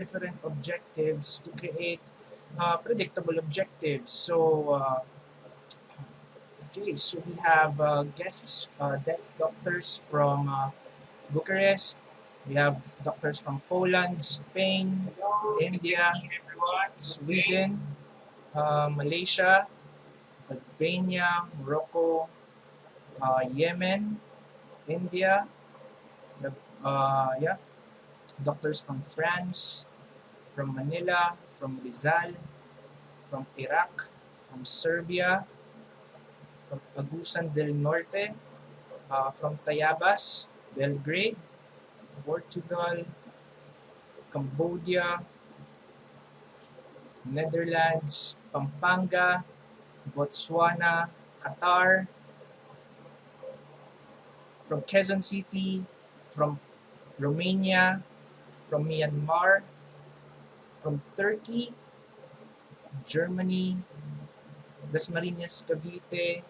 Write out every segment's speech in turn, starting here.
different objectives to create predictable objectives. Okay, so we have guests, doctors from Bucharest. We have doctors from Poland, Spain, India, Sweden, Malaysia, Albania, Morocco, Yemen, India. Yeah, doctors from France, from Manila, from Rizal, from Iraq, from Serbia, from Agusan del Norte, from Tayabas, Belgrade, Portugal, Cambodia, Netherlands, Pampanga, Botswana, Qatar, from Quezon City, from Romania, from Myanmar, from Turkey, Germany, Dasmariñas, Cavite,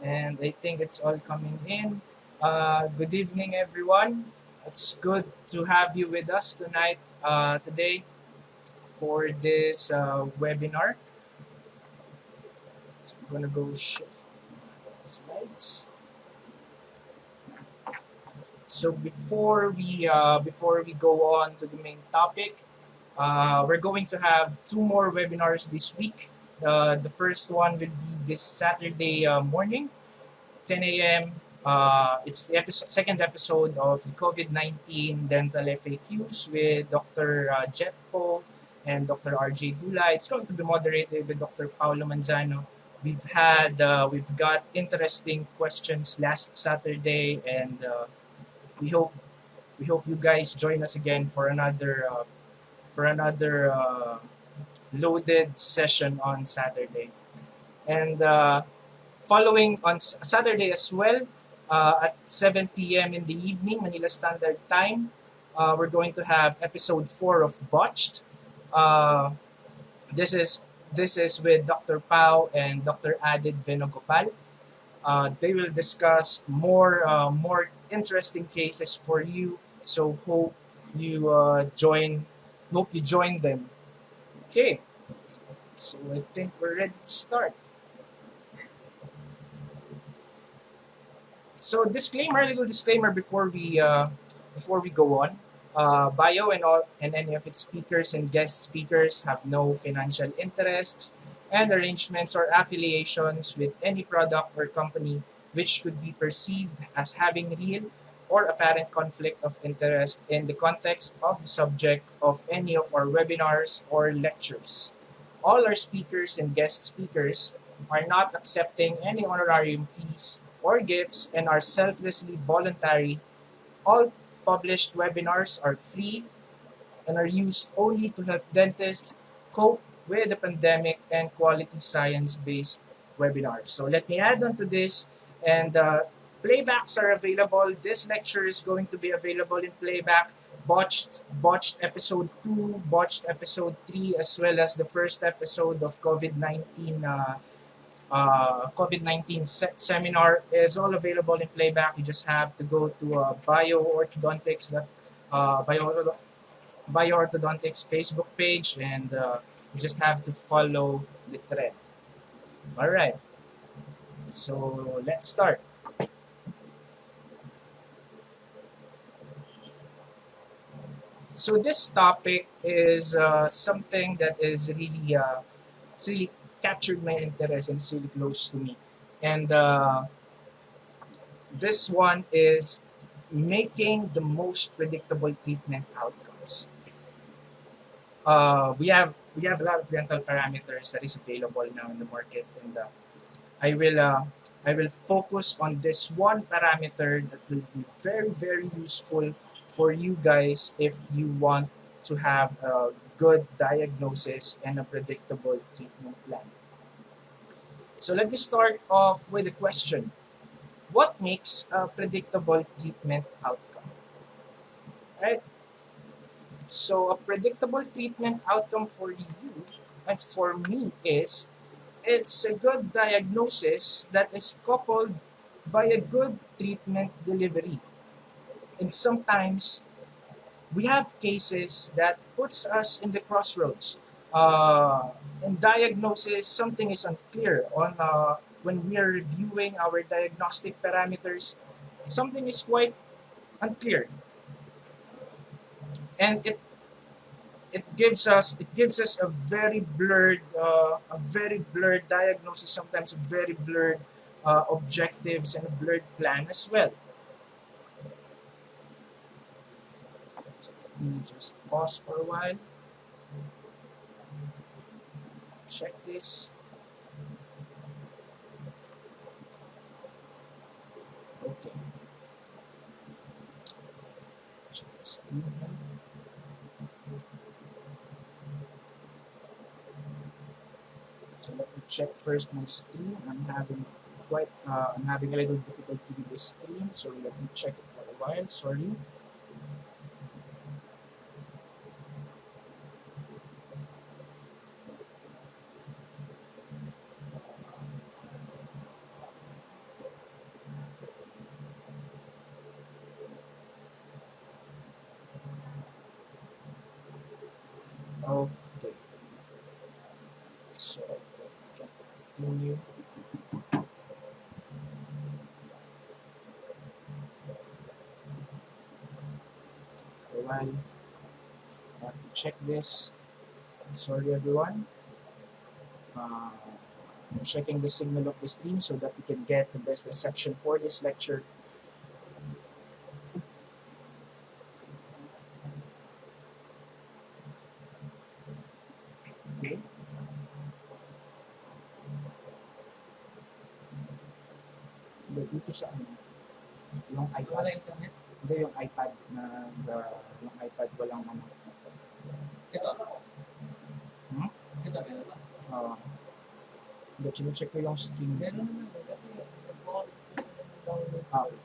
and I think it's all coming in. Good evening, everyone. It's good to have you with us tonight, today, for this webinar. So I'm gonna go shift slides. So before we go on to the main topic, we're going to have two more webinars this week. The first one will be this Saturday morning, 10 a.m. It's the second episode of the COVID-19 dental FAQs with Dr. Jetpo and Dr. RJ Dula. It's going to be moderated with Dr. Paulo Manzano. We've got interesting questions last Saturday, and we hope we hope you guys join us again for another loaded session on Saturday. And following on Saturday as well, at 7 p.m. in the evening, Manila Standard Time, we're going to have episode 4 of Botched. Uh, this is this is with Dr. Pau and Dr. Adid Venogopal. They will discuss more interesting cases for you. So you join hope you join them. Okay, so I think we're ready to start. So little disclaimer before we go on. Bio and any of its speakers and guest speakers have no financial interests and arrangements or affiliations with any product or company which could be perceived as having real or apparent conflict of interest in the context of the subject of any of our webinars or lectures. All our speakers and guest speakers are not accepting any honorarium fees or gifts and are selflessly voluntary. All published webinars are free and are used only to help dentists cope with the pandemic and quality science-based webinars. So let me add on to this, and playbacks are available. This lecture is going to be available in playback. Botched episode 2, botched episode 3, as well as the first episode of COVID-19 seminar is all available in playback. You just have to go to bioorthodontics, bio, bioorthodontics Facebook page, and you just have to follow the thread. All right, so let's start. So this topic is something that is it's really captured my interest and it's really close to me. And this one is making the most predictable treatment outcomes. We have a lot of dental parameters that is available now in the market, and I will uh, I will focus on this one parameter that will be very useful for you guys if you want to have a good diagnosis and a predictable treatment plan. So let me start off with a question. What makes a predictable treatment outcome? Right? So a predictable treatment outcome for you and for me is it's a good diagnosis that is coupled by a good treatment delivery. And sometimes we have cases that puts us in the crossroads. In diagnosis, something is unclear on when we are reviewing our diagnostic parameters. Something is quite unclear, and it gives us a very blurred diagnosis. Sometimes very blurred objectives and a blurred plan as well. Let me just pause for a while. Check this. Okay. Check the stream here. So let me check first my stream. I'm having a little difficulty with this stream, so let me check it for a while. Sorry. Okay. So we can continue. For a while, I have to check this. Sorry, everyone. I'm checking the signal of the stream so that we can get the best reception for this lecture. Okay. Dito sa ano, yung iPad. Wala internet? Hindi, yung iPad yung iPad walang ano. Ito. Hmm? Ito, meron ba? Hindi, check ko yung stream. Meron naman. Kasi download.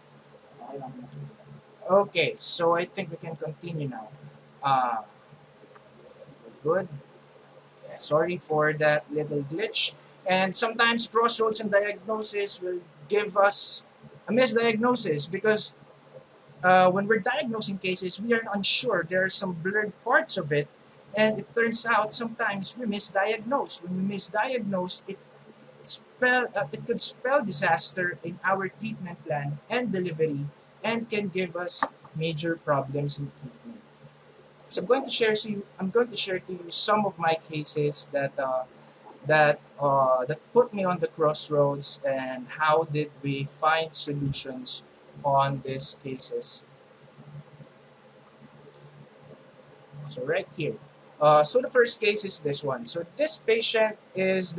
Okay lang. Okay, so I think we can continue now. Good. Sorry for that little glitch. And sometimes crossroads and diagnosis will give us a misdiagnosis because when we're diagnosing cases, we are unsure. There are some blurred parts of it, and it turns out sometimes we misdiagnose. When we misdiagnose, it could spell disaster in our treatment plan and delivery, and can give us major problems in treatment. So I'm going to share to you some of my cases that put me on the crossroads, and how did we find solutions on these cases. So right here. So the first case is this one. So this patient is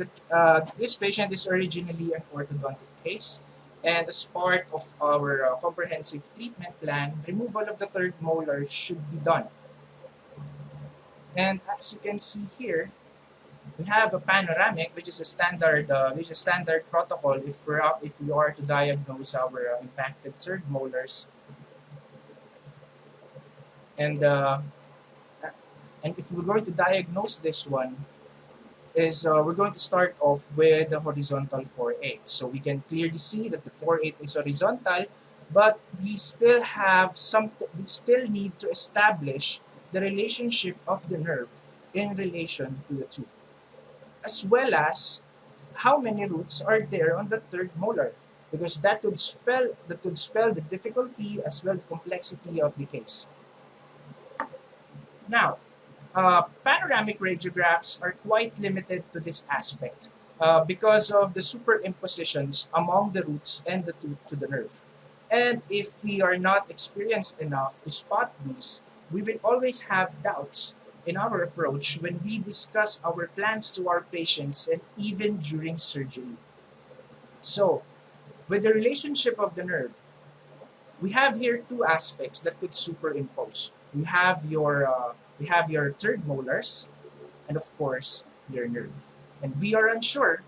originally an orthodontic case, and as part of our comprehensive treatment plan, removal of the third molar should be done. And as you can see here, we have a panoramic, which is a standard protocol if we are to diagnose our impacted third molars. And if we're going to diagnose this one, we're going to start off with the horizontal 4/8. So we can clearly see that the 4/8 is horizontal, but we still need to establish the relationship of the nerve in relation to the tooth, as well as how many roots are there on the third molar, because that would spell the difficulty as well the complexity of the case. Now, panoramic radiographs are quite limited to this aspect because of the superimpositions among the roots and the tooth to the nerve. And if we are not experienced enough to spot these, we will always have doubts in our approach when we discuss our plans to our patients and even during surgery. So, with the relationship of the nerve, we have here two aspects that could superimpose. We have your third molars, and of course your nerve. And we are unsure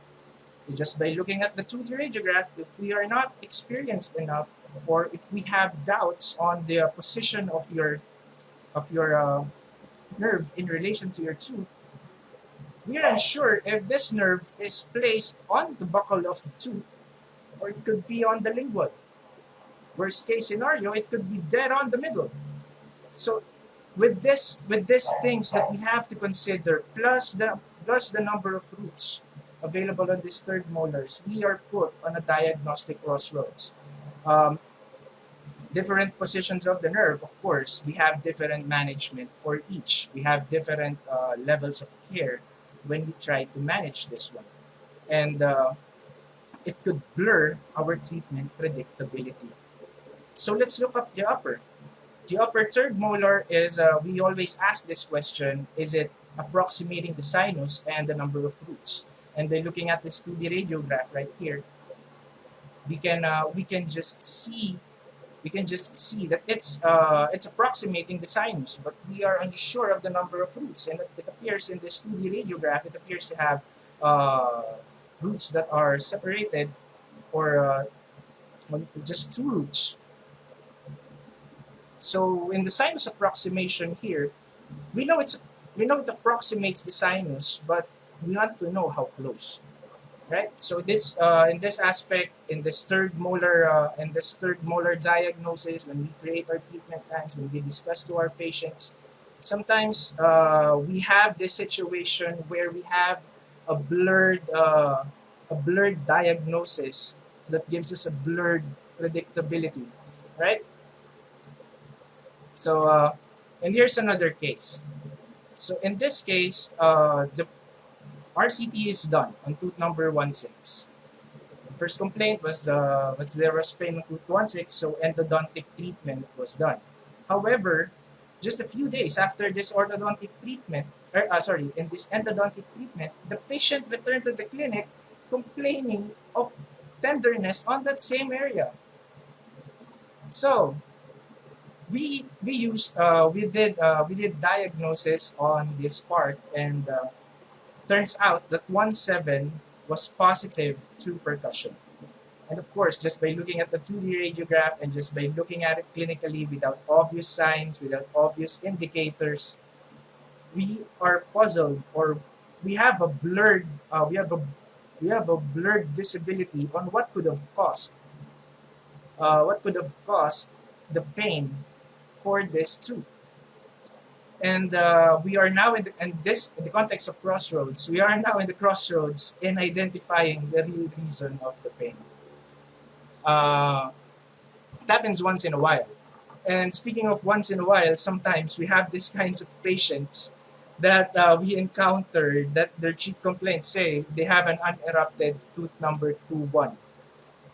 just by looking at the 2D radiograph if we are not experienced enough, or if we have doubts on the position of your nerve in relation to your tooth. We are unsure if this nerve is placed on the buccal of the tooth, or it could be on the lingual. Worst case scenario, it could be dead on the middle. So with these things that we have to consider, plus the number of roots available on these third molars, we are put on a diagnostic crossroads. Um, Different positions of the nerve, of course, we have different management for each. We have different levels of care when we try to manage this one. And it could blur our treatment predictability. So let's look up the upper. The upper third molar is, we always ask this question, is it approximating the sinus and the number of roots? And by looking at this 2D radiograph right here, we can just see that it's approximating the sinus, but we are unsure of the number of roots. And it appears in this 2D radiograph, it appears to have roots that are separated, or just two roots. So in the sinus approximation here, we know it approximates the sinus, but we want to know how close, right? So this in this aspect, in this third molar diagnosis, when we create our treatment plans, when we discuss to our patients, sometimes we have this situation where we have a blurred diagnosis that gives us a blurred predictability, right? So and here's another case. So in this case, the RCT is done on tooth number 16. The first complaint was there was pain on tooth 16, so endodontic treatment was done. However, just a few days after this orthodontic treatment, in this endodontic treatment, the patient returned to the clinic complaining of tenderness on that same area. So we did diagnosis on this part, and turns out that 17 was positive to percussion. And of course, just by looking at the 2D radiograph and just by looking at it clinically without obvious signs, without obvious indicators, we are puzzled, or we have a blurred visibility on what could have caused the pain for this tooth. And we are now in the context of crossroads. We are now in the crossroads in identifying the real reason of the pain. Uh, it happens once in a while. And speaking of once in a while, sometimes we have these kinds of patients that we encounter that their chief complaints say they have an unerupted tooth number 21.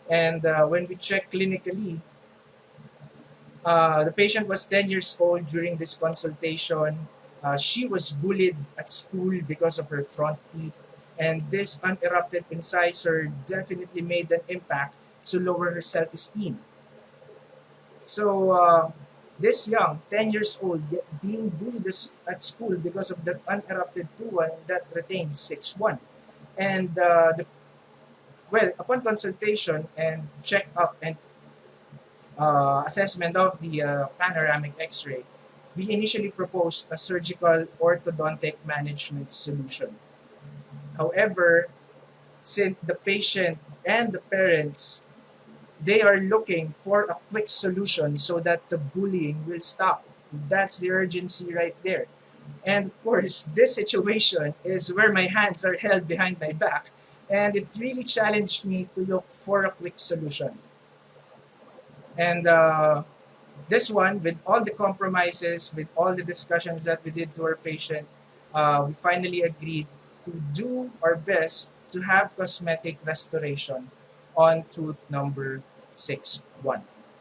And when we check clinically, the patient was 10 years old during this consultation. She was bullied at school because of her front teeth, and this unerupted incisor definitely made an impact to lower her self-esteem. So this young, 10 years old, being bullied at school because of that unerupted 2-1 that retained 6-1. And upon consultation and check-up and assessment of the panoramic X-ray, we initially proposed a surgical orthodontic management solution. However, since the patient and the parents, they are looking for a quick solution so that the bullying will stop. That's the urgency right there. And of course, this situation is where my hands are held behind my back, and it really challenged me to look for a quick solution. And this one, with all the compromises, with all the discussions that we did to our patient, we finally agreed to do our best to have cosmetic restoration on tooth number 6-1.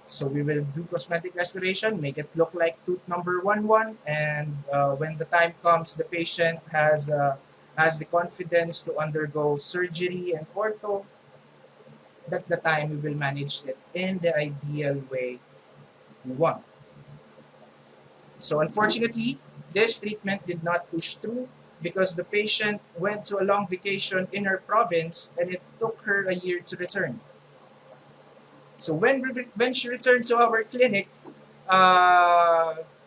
So we will do cosmetic restoration, make it look like tooth number 11, and when the time comes, the patient has the confidence to undergo surgery and ortho. That's the time we will manage it in the ideal way we want. So unfortunately, this treatment did not push through because the patient went to a long vacation in her province, and it took her a year to return. So when she returned to our clinic,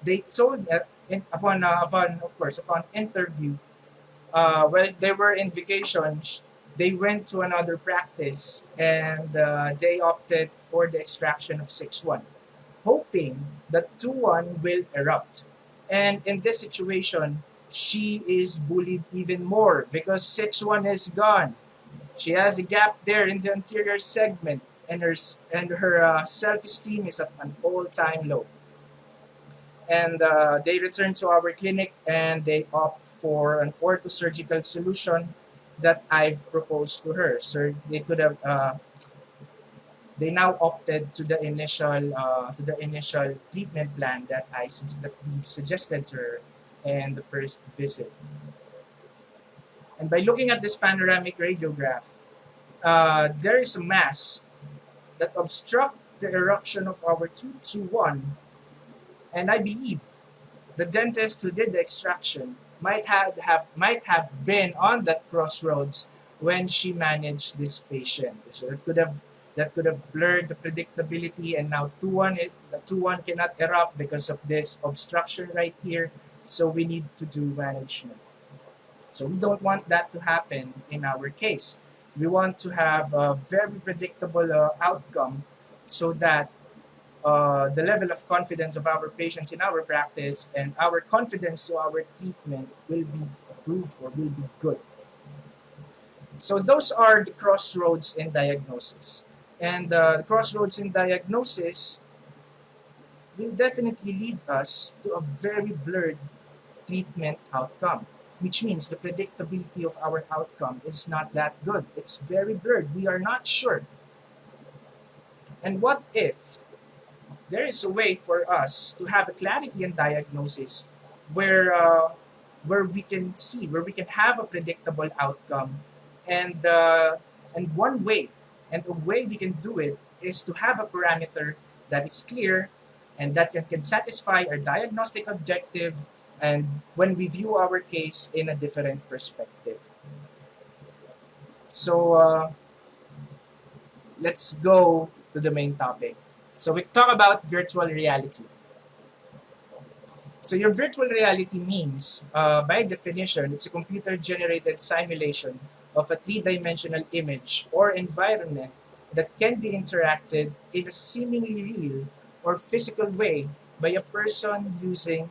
they told that upon interview, while they were in vacation, they went to another practice, and they opted for the extraction of 6-1, hoping that 2-1 will erupt. And in this situation, she is bullied even more because 6-1 is gone. She has a gap there in the anterior segment, and her self-esteem is at an all-time low. And they return to our clinic and they opt for an orthosurgical solution that I've proposed to her. So they now opted to the initial treatment plan that we suggested to her in the first visit. And by looking at this panoramic radiograph, there is a mass that obstruct the eruption of our 221, and I believe the dentist who did the extraction might have been on that crossroads when she managed this patient. So that could have blurred the predictability, and now the 2-1 cannot erupt because of this obstruction right here. So we need to do management. So we don't want that to happen in our case. We want to have a very predictable outcome so that the level of confidence of our patients in our practice and our confidence to our treatment will be improved or will be good. So those are the crossroads in diagnosis. And the crossroads in diagnosis will definitely lead us to a very blurred treatment outcome, which means the predictability of our outcome is not that good. It's very blurred. We are not sure. And what if there is a way for us to have a clarity in diagnosis where where we can have a predictable outcome, and one way and the way we can do it is to have a parameter that is clear and that can satisfy our diagnostic objective, and when we view our case in a different perspective. So let's go to the main topic. So we talk about virtual reality. So your virtual reality means, by definition, it's a computer-generated simulation of a three-dimensional image or environment that can be interacted in a seemingly real or physical way by a person using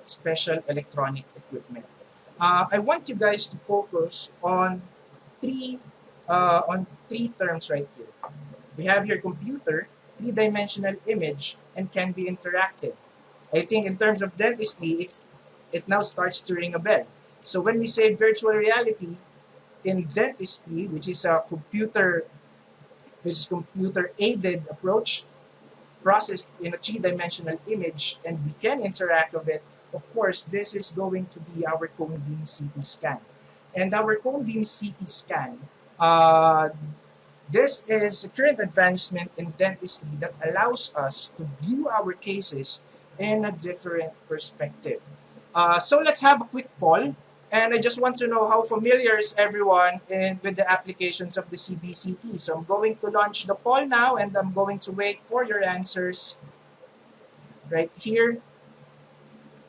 special electronic equipment. I want you guys to focus three on three terms right here. We have your computer, three-dimensional image, and can be interacted. I think in terms of dentistry, it now starts to ring a bell. So when we say virtual reality in dentistry, which is computer-aided approach, processed in a three-dimensional image, and we can interact with it, of course, this is going to be our cone beam CT scan. And our cone beam CT scan, this is a current advancement in dentistry that allows us to view our cases in a different perspective. So let's have a quick poll. And I just want to know how familiar is everyone with the applications of the CBCT. So I'm going to launch the poll now, and I'm going to wait for your answers right here.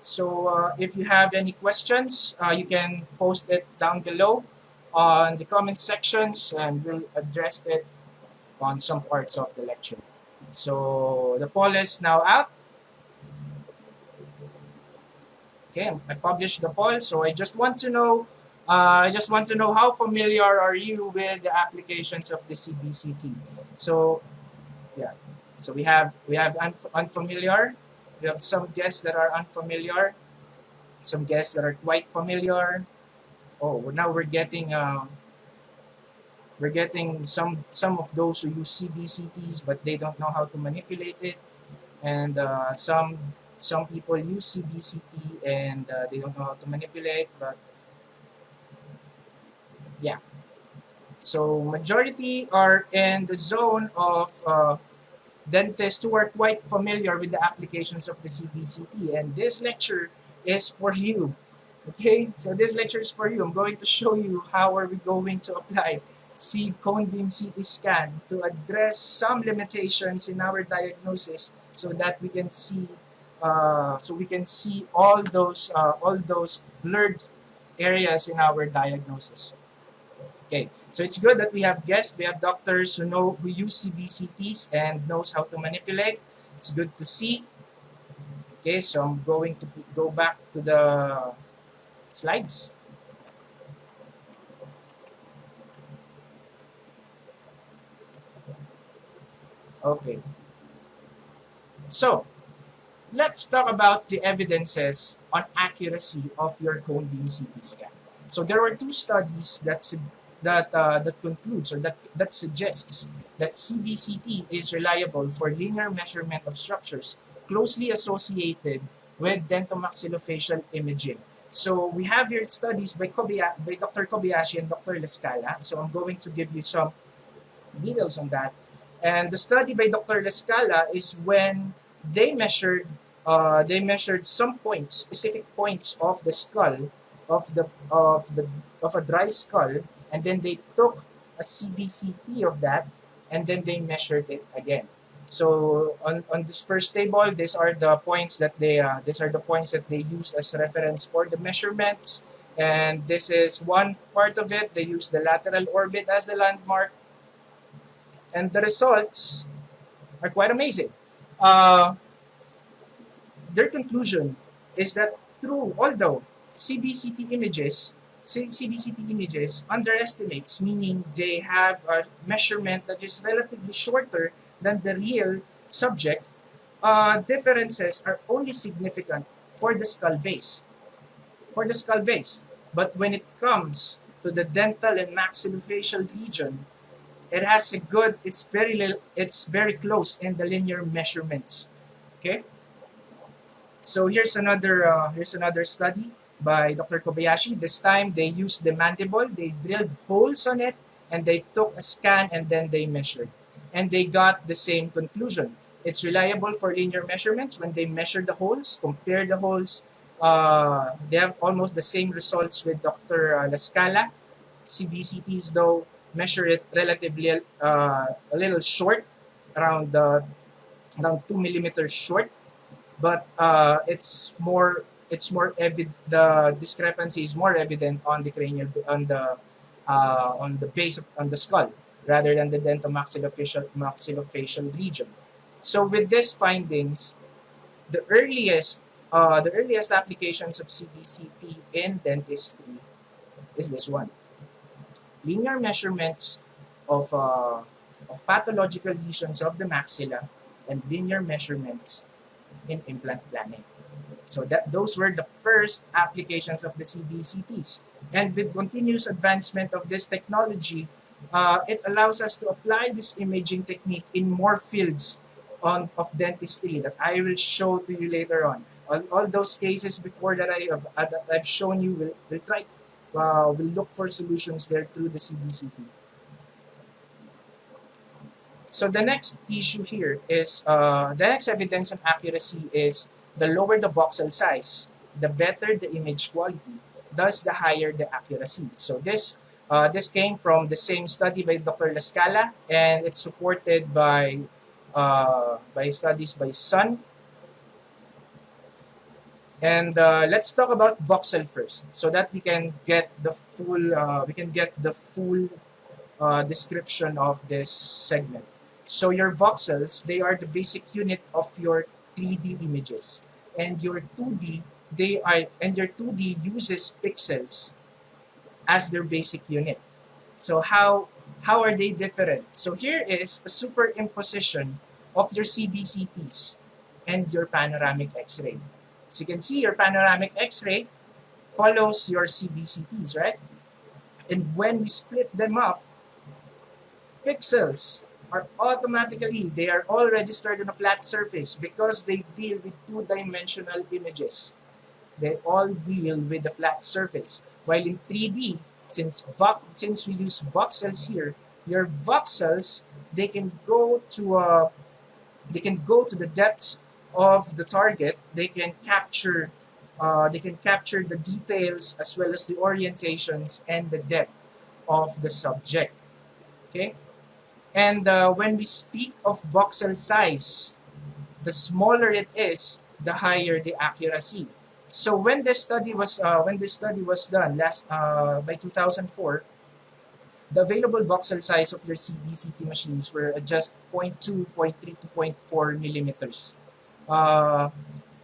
So if you have any questions, you can post it down below on the comment sections, and we'll address it on some parts of the lecture. So the poll is now out. Okay, I published the poll. So I just want to know how familiar are you with the applications of the CBCT. So yeah, so we have unfamiliar. We have some guests that are unfamiliar, some guests that are quite familiar. Oh, now we're getting some of those who use CBCTs, but they don't know how to manipulate it, and some people use CBCT and they don't know how to manipulate. But yeah, so majority are in the zone of dentists who are quite familiar with the applications of the CBCT, and this lecture is for you. Okay, so this lecture is for you. I'm going to show you how are we going to apply cone beam CT scan to address some limitations in our diagnosis, so that we can see all those blurred areas in our diagnosis. Okay, so it's good that we have guests. We have doctors who use CBCTs and knows how to manipulate. It's good to see. Okay, so I'm going to go back to the slides. Okay, so let's talk about the evidences on accuracy of your cone beam CT scan. So there were two studies that concludes or that suggests that CBCT is reliable for linear measurement of structures closely associated with dentomaxillofacial imaging. So we have here studies by Dr. Kobayashi and Dr. Lescala. So I'm going to give you some details on that. And the study by Dr. Lescala is when they measured some points, specific points of the skull, of a dry skull, and then they took a CBCT of that, and then they measured it again. So on this first table, these are the points that they use as reference for the measurements, and this is one part of it. They use the lateral orbit as a landmark, and the results are quite amazing. Uh, their conclusion is that although CBCT images, CBCT images underestimates, meaning they have a measurement that is relatively shorter than the real subject, differences are only significant for the skull base. For the skull base. But when it comes to the dental and maxillofacial region, it's very close in the linear measurements. Okay, so here's another study by Dr. Kobayashi. This time they used the mandible, they drilled holes on it, and they took a scan and then they measured, and they got the same conclusion. It's reliable for linear measurements. When they measure the holes, compare the holes, they have almost the same results with Dr. Lascala. CBCTs, though, measure it relatively a little short, around 2 millimeters short, but the discrepancy is more evident on the cranial on the base on the skull rather than the dentomaxillofacial region. So with these findings, the earliest applications of CBCT in dentistry is this one: linear measurements of pathological lesions of the maxilla and linear measurements in implant planning. So those were the first applications of the CBCTs. And with continuous advancement of this technology, it allows us to apply this imaging technique in more fields of dentistry that I will show to you later on. All those cases before that I've shown you, we'll look for solutions there through the CBCT. So the next issue here is the next evidence on accuracy is the lower the voxel size, the better the image quality, thus the higher the accuracy. So this came from the same study by Dr. Lascala, and it's supported by studies by Sun. And let's talk about voxel first, so that we can get the full description of this segment. So your voxels, they are the basic unit of your 3D images, and your 2D your 2D uses pixels as their basic unit. So how are they different? So here is a superimposition of your CBCTs and your panoramic X-ray. So you can see your panoramic X-ray follows your CBCTs, right? And when we split them up, pixels they are all registered on a flat surface because they deal with two-dimensional images. They all deal with the flat surface. While in 3D, since we use voxels here, your voxels, they can go to the depths of the target. They can capture the details as well as the orientations and the depth of the subject. Okay, and when we speak of voxel size, the smaller it is, the higher the accuracy. So when this study was done by 2004, the available voxel size of your CBCT machines were just 0.2, 0.3 to 0.4 millimeters. Uh,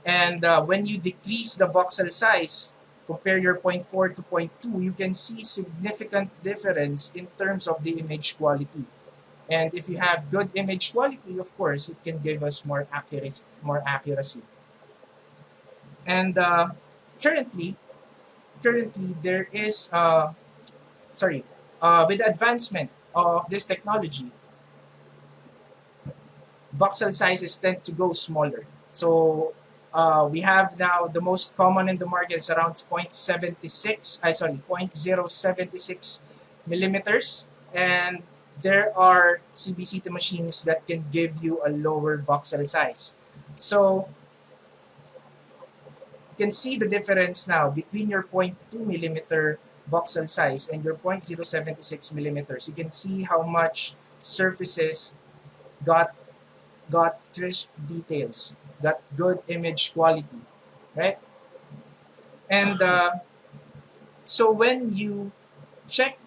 And when you decrease the voxel size, compare your point 4 to point 2, you can see significant difference in terms of the image quality. And if you have good image quality, of course, it can give us more accuracy. And currently, there is with the advancement of this technology, voxel sizes tend to go smaller. So we have now the most common in the market is around 0.076 millimeters, and there are CBCT machines that can give you a lower voxel size. So you can see the difference now between your 0.2 millimeter voxel size and your 0.076 millimeters. You can see how much surfaces got crisp details, got good image quality, right? And so check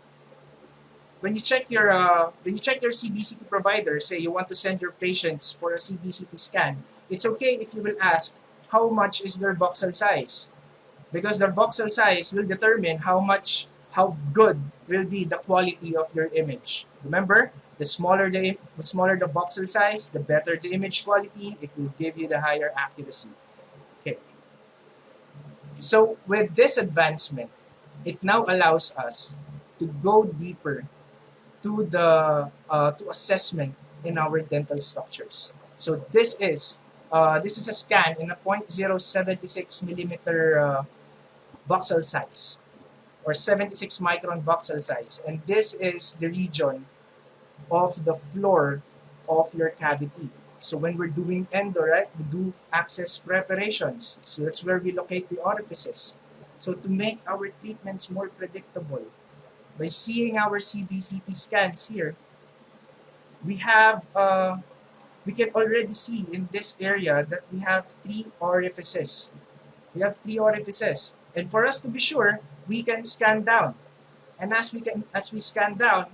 when you check your CBCT provider, say you want to send your patients for a CBCT scan, it's okay if you will ask how much is their voxel size, because the voxel size will determine how good will be the quality of your image. Remember, the smaller the voxel size, the better the image quality. It will give you the higher accuracy. Okay. So with this advancement, it now allows us to go deeper to assessment in our dental structures. So this is a scan in a 0.076 millimeter voxel size, or 76 micron voxel size, and this is the region of the floor of your cavity. So when we're doing endo, right, we do access preparations. So that's where we locate the orifices. So to make our treatments more predictable, by seeing our CBCT scans here, we can already see in this area that we have 3 orifices. And for us to be sure, we can scan down. And as we scan down,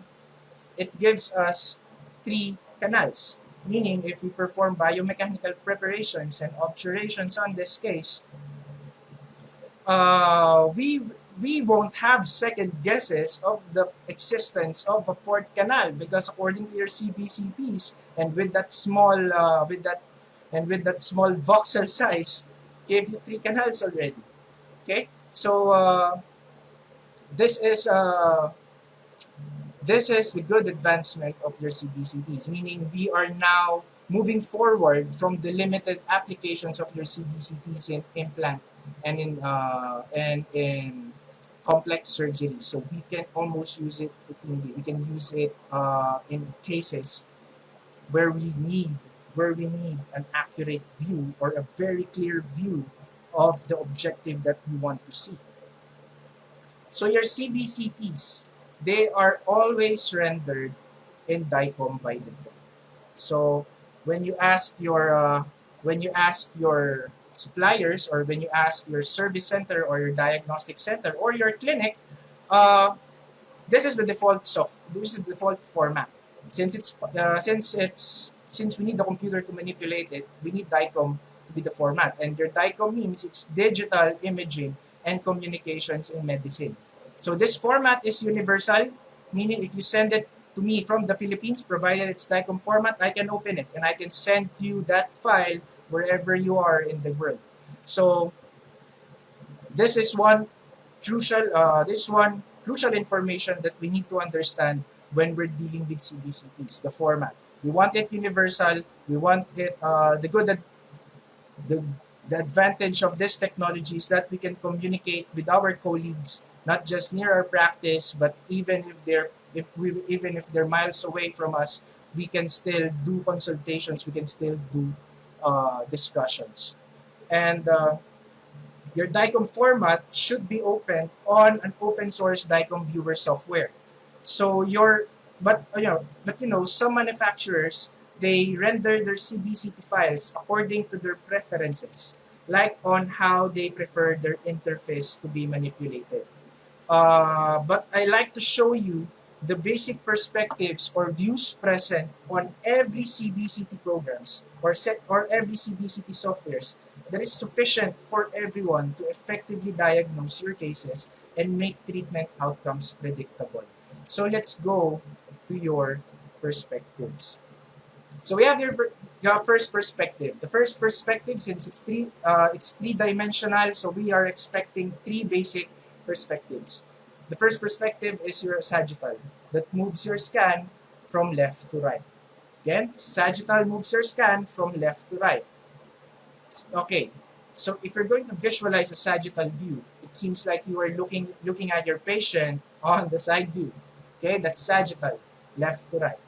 it gives us 3 canals. Meaning, if we perform biomechanical preparations and obturations on this case, we won't have second guesses of the existence of a fourth canal, because according to your CBCTs, and with that small voxel size, gave you 3 canals already. Okay, so this is the good advancement of your CBCTs, meaning we are now moving forward from the limited applications of your CBCTs in implant and in complex surgery. So we can almost use it routinely. We can use it in cases where we need an accurate view, or a very clear view of the objective that we want to see. So your CBCTs, they are always rendered in DICOM by default. So when you ask your suppliers, or when you ask your service center or your diagnostic center or your clinic, uh, this is the default format. Since we need the computer to manipulate it, we need DICOM to be the format. And your DICOM means it's digital imaging and communications in medicine. So this format is universal, meaning if you send it to me from the Philippines, provided it's DICOM format, I can open it and I can send you that file wherever you are in the world. So this is one crucial information that we need to understand when we're dealing with CBCTs, the format. We want it universal. We want it the advantage of this technology is that we can communicate with our colleagues, not just near our practice, but even if they're miles away from us, we can still do consultations. We can still do discussions. And your DICOM format should be open on an open source DICOM viewer software. So some manufacturers, they render their CBCT files according to their preferences, like on how they prefer their interface to be manipulated. But I like to show you the basic perspectives or views present on every CBCT programs or every CBCT softwares, that is sufficient for everyone to effectively diagnose your cases and make treatment outcomes predictable. So let's go to your perspectives. So we have your first perspective. The first perspective, since it's three-dimensional, so we are expecting three basic perspectives. The first perspective is your sagittal, that moves your scan from left to right. Again, sagittal moves your scan from left to right. Okay, so if you're going to visualize a sagittal view, it seems like you are looking at your patient on the side view. Okay, that's sagittal, left to right.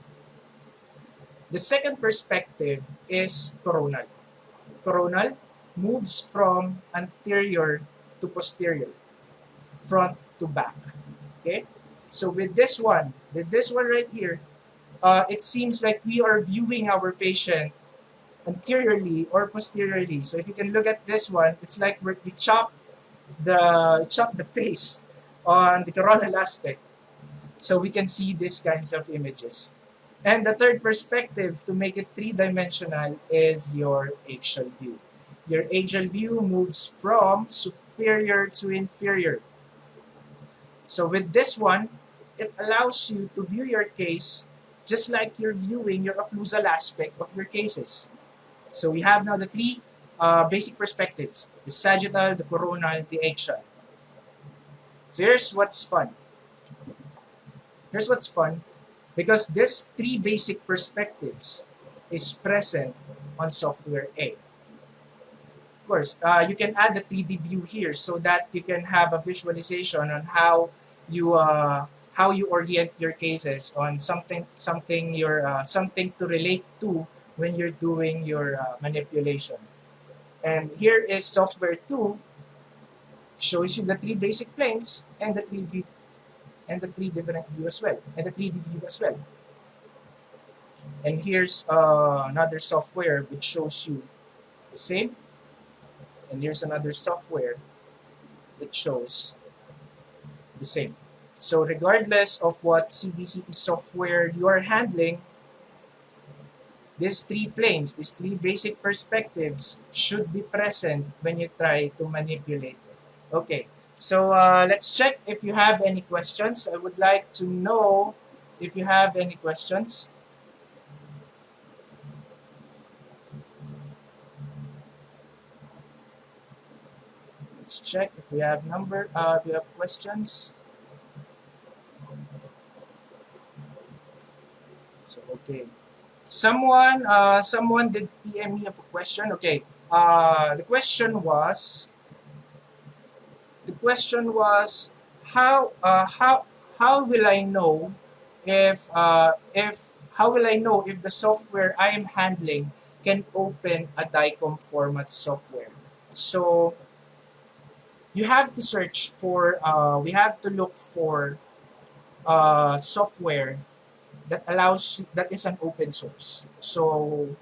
The second perspective is coronal. Coronal moves from anterior to posterior, front to back. Okay, so with this one right here, it seems like we are viewing our patient anteriorly or posteriorly. So if you can look at this one, it's like we chopped the face on the coronal aspect, so we can see these kinds of images. And the third perspective, to make it three-dimensional, is your axial view. Your axial view moves from superior to inferior. So with this one, it allows you to view your case just like you're viewing your occlusal aspect of your cases. So we have now the three basic perspectives: the sagittal, the coronal, the axial. So here's what's fun. Because these three basic perspectives is present on software A. Of course, you can add the 3D view here so that you can have a visualization on how you orient your cases on something to relate to when you're doing your manipulation. And here is software 2, shows you the three basic planes and the 3D and the 3 different view as well, and the 3D view as well. And here's another software which shows you the same, and here's another software that shows the same. So regardless of what CBCT software you are handling, these three planes, these three basic perspectives should be present when you try to manipulate it. Okay, so let's check if you have any questions. I would like to know if you have any questions. Let's check if we have if you have questions. So okay, someone did PM me of a question. Okay, the question was how will I know if how will I know if the software I am handling can open a DICOM format software? So you have to search for we have to look for software that is an open source. So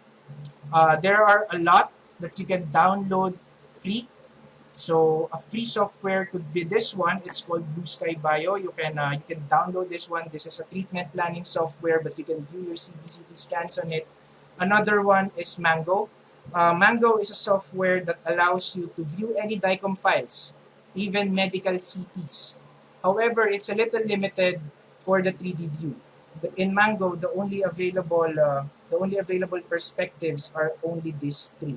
there are a lot that you can download free. So a free software could be this one. It's called Blue Sky Bio. You can download this one. This is a treatment planning software, but you can view your CBCT scans on it. Another one is Mango. Mango is a software that allows you to view any DICOM files, even medical CTs. However, it's a little limited for the 3D view. In Mango, the only available perspectives are only these three.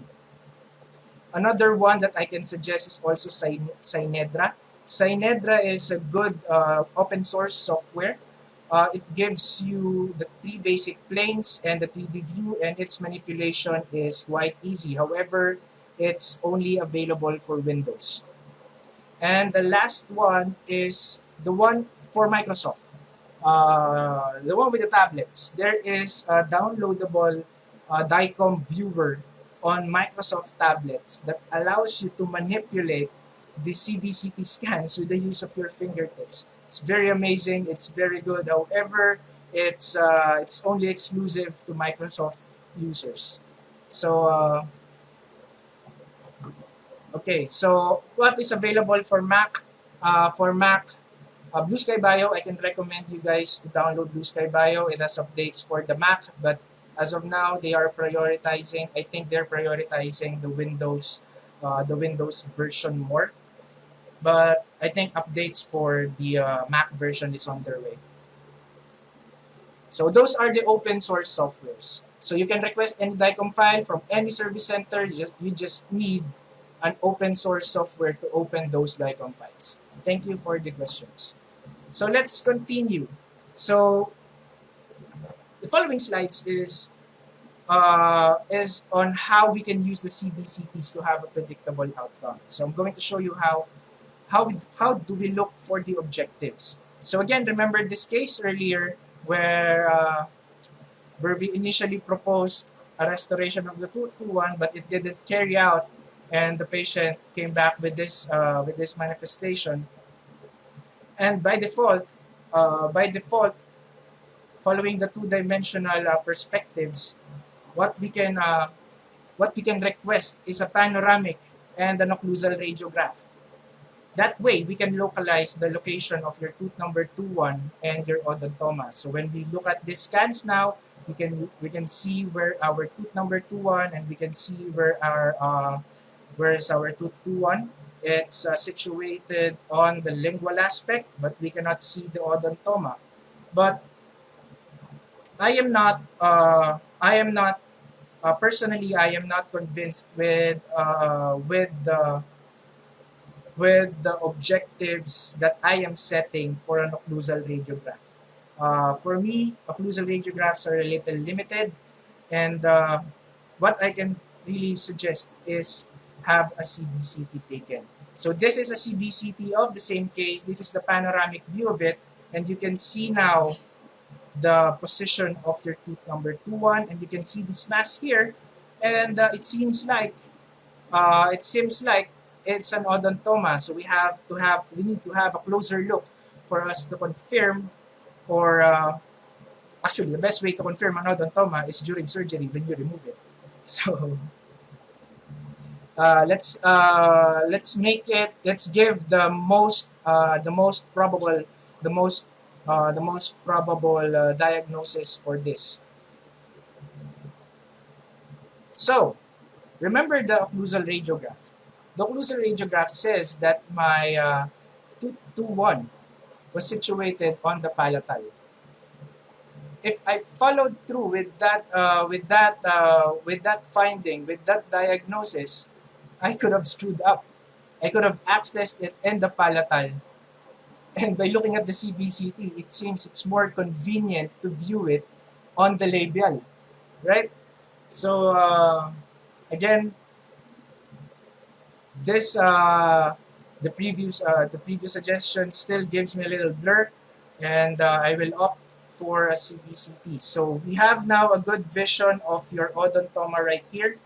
Another one that I can suggest is also Synedra. Synedra is a good open source software. It gives you the three basic planes and the 3D view, and its manipulation is quite easy. However, it's only available for Windows. And the last one is the one for Microsoft. The one with the tablets. There is a downloadable DICOM viewer on Microsoft tablets that allows you to manipulate the CBCT scans with the use of your fingertips. It's very amazing. It's very good. However, it's only exclusive to Microsoft users. So okay. So what is available for Mac? Blue Sky Bio, I can recommend you guys to download Blue Sky Bio. It has updates for the Mac, but as of now, I think they're prioritizing the Windows the Windows version more. But I think updates for the Mac version is on their way. So those are the open source softwares. So you can request any DICOM file from any service center. You just need an open source software to open those DICOM files. Thank you for the questions. So let's continue. So the following slides is on how we can use the CBCTs to have a predictable outcome. So I'm going to show you how do we look for the objectives. So again, remember this case earlier where we initially proposed a restoration of the tooth to one, but it didn't carry out, and the patient came back with this manifestation. And by default, following the two-dimensional perspectives, what we can request is a panoramic and an occlusal radiograph. That way, we can localize the location of your tooth number 21 and your odontoma. So when we look at these scans now, we can see where our tooth number 21, and we can see where is our tooth 21. It's situated on the lingual aspect, but we cannot see the odontoma. But personally, I am not convinced with the objectives that I am setting for an occlusal radiograph. For me, occlusal radiographs are a little limited, and what I can really suggest is have a CBCT taken. So this is a CBCT of the same case. This is the panoramic view of it, and you can see now the position of your tooth number 21, and you can see this mass here, and it seems like it's an odontoma. So we need to have a closer look for us to confirm, or actually the best way to confirm an odontoma is during surgery when you remove it. So let's give the most probable diagnosis for this. So remember the occlusal radiograph. The occlusal radiograph says that my tooth 21 was situated on the palatal. If I followed through with that finding, with that diagnosis, I could have screwed up. I could have accessed it in the palatal. And by looking at the CBCT, it seems it's more convenient to view it on the labial, right? So again, this the previous suggestion still gives me a little blur, and I will opt for a CBCT. So we have now a good vision of your odontoma right here.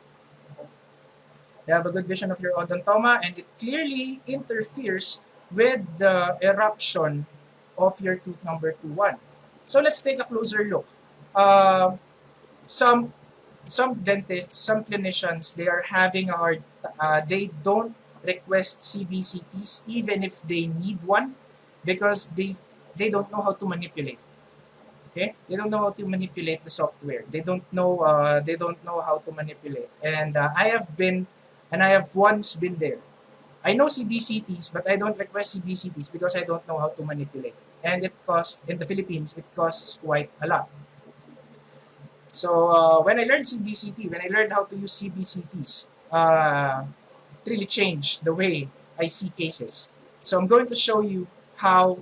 You have a good vision of your odontoma, and it clearly interferes with the eruption of your tooth number 21. So let's take a closer look. Some dentists, some clinicians, they are having a hard. They don't request CBCTs even if they need one, because they don't know how to manipulate. Okay, they don't know how to manipulate the software. They don't know how to manipulate. And I have once been there. I know CBCTs, but I don't request CBCTs because I don't know how to manipulate. And it costs, in the Philippines, it costs quite a lot. So when I learned CBCT, when I learned how to use CBCTs, it really changed the way I see cases. So I'm going to show you how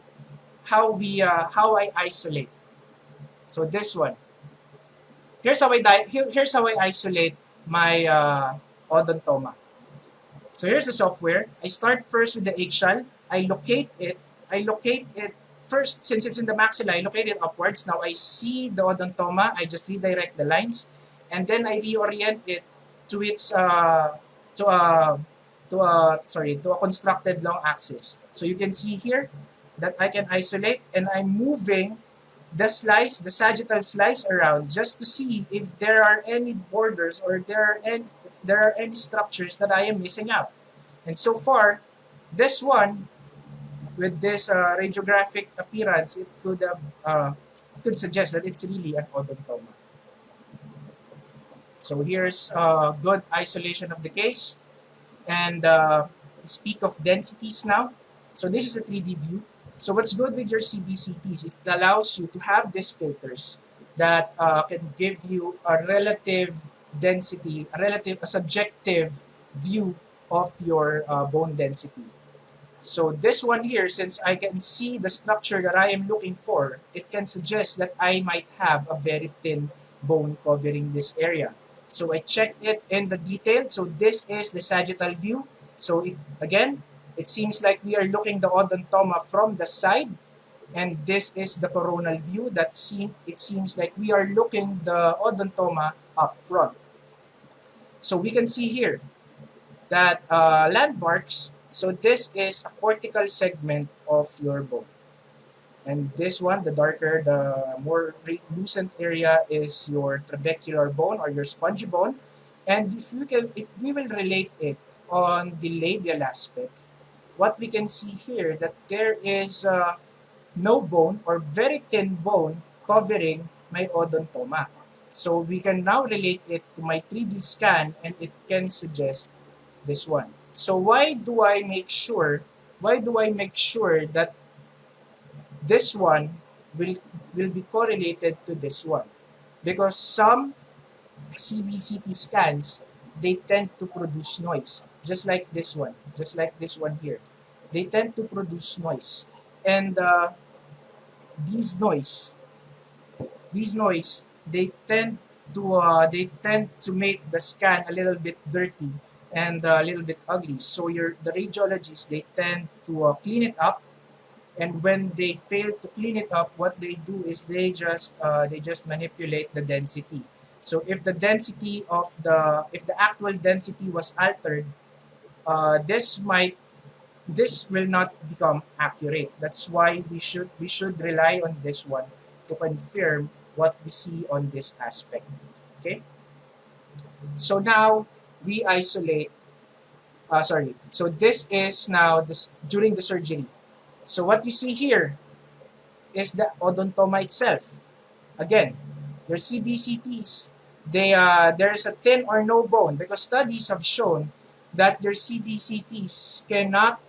I isolate. So this one. Here's how I isolate my odontoma. So here's the software. I start first with the eggshell. I locate it first, since it's in the maxilla. I locate it upwards. Now I see the odontoma. I just redirect the lines, and then I reorient it to its to a constructed long axis. So you can see here that I can isolate, and I'm moving the sagittal slice around just to see if there are any borders, or if there are any structures that I am missing out. And so far, this one, with this radiographic appearance, it could suggest that it's really an odontoma. So here's good isolation of the case. and speak of densities now. So this is a 3D view. So what's good with your CBCTs is it allows you to have these filters that can give you a relative density, a subjective view of your bone density. So this one here, since I can see the structure that I am looking for, it can suggest that I might have a very thin bone covering this area. So I checked it in the detail. So this is the sagittal view. So again, it seems like we are looking the odontoma from the side, and this is the coronal view. It seems like we are looking the odontoma up front. So we can see here that landmarks. So this is a cortical segment of your bone. And this one, the darker, the more lucent area is your trabecular bone or your spongy bone. And if we will relate it on the labial aspect, what we can see here that there is no bone or very thin bone covering my odontoma. So we can now relate it to my 3D scan, and it can suggest this one. So why do I make sure that this one will will be correlated to this one? Because some CBCT scans, they tend to produce noise, just like this one here. They tend to produce noise, and these noise these noise they tend to make the scan a little bit dirty and a little bit ugly. So the radiologists, they tend to clean it up, and when they fail to clean it up, what they do is they just manipulate the density. So if the actual density was altered, this will not become accurate. That's why we should rely on this one to confirm what we see on this aspect. Okay. So now we isolate. Sorry. So this is now during the surgery. So what you see here is the odontoma itself. Again, your CBCTs, there is a thin or no bone, because studies have shown that your CBCTs cannot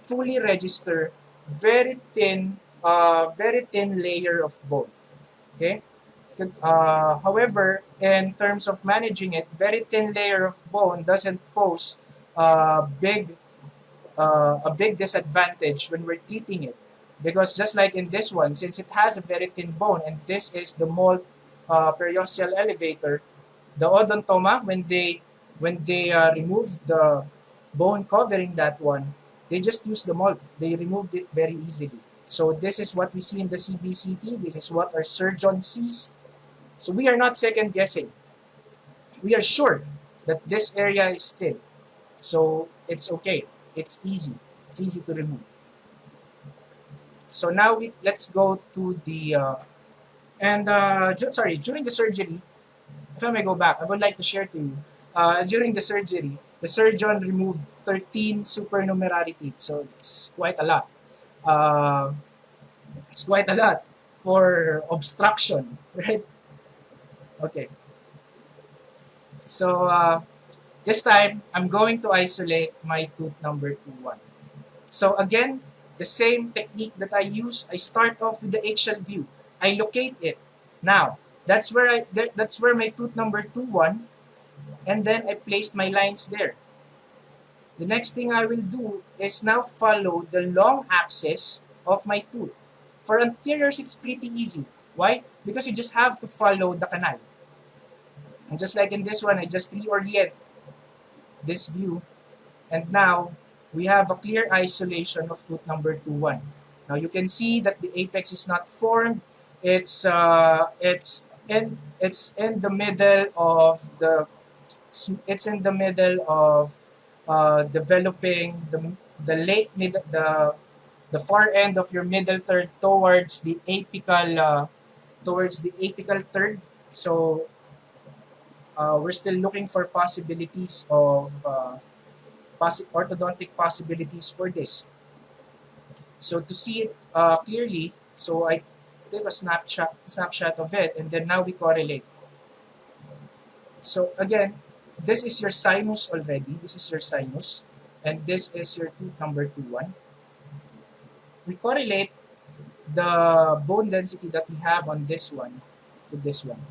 fully register very thin layer of bone. Okay. However, in terms of managing it, very thin layer of bone doesn't pose a big disadvantage when we're treating it, because just like in this one, since it has a very thin bone and this is the mold periosteal elevator, the odontoma, when they removed the bone covering that one, they just used the mold. They removed it very easily. So this is what we see in the CBCT. This is what our surgeon sees. So we are not second guessing. We are sure that this area is thin. So it's okay. It's easy. It's easy to remove. So now let's go to the during the surgery, if I may go back, I would like to share to you. During the surgery, the surgeon removed 13 supernumerary teeth. So it's quite a lot. Uh, it's quite a lot for obstruction, right? Okay. So this time, I'm going to isolate my tooth number 2-1. So again, the same technique that I use, I start off with the eggshell view. I locate it. Now, that's where my tooth number 2-1, and then I placed my lines there. The next thing I will do is now follow the long axis of my tooth. For anteriors, it's pretty easy. Why? Because you just have to follow the canal. And just like in this one, I just reorient this view, and now we have a clear isolation of tooth number 2-1. Now you can see that the apex is not formed. It's in the middle of developing the far end of your middle third towards the apical third. So we're still looking for possibilities of orthodontic possibilities for this. So to see it clearly, so I take a snapshot of it, and then now we correlate. So again, this is your sinus already. This is your sinus. And this is your tooth number 2, 1. We correlate the bone density that we have on this one to this one.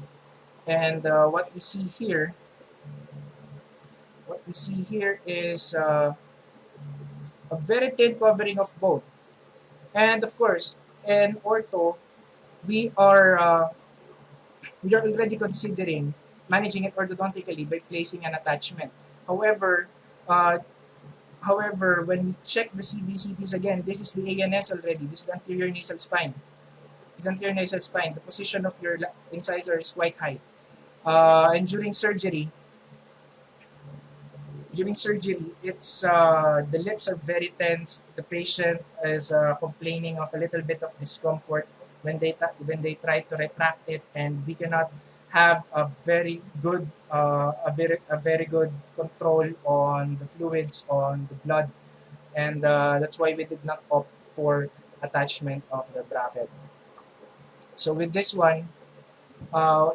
And what we see here is a very thin covering of bone. And of course, in ortho, we are already considering managing it orthodontically by placing an attachment. However, uh, when we check the CBCTs again, this is the ANS already. This is the anterior nasal spine. This anterior nasal spine. The position of your incisor is quite high. And during surgery, it's the lips are very tense. The patient is complaining of a little bit of discomfort when they try to retract it, and we cannot have a very good control on the fluids, on the blood, and that's why we did not opt for attachment of the bracket. So with this one,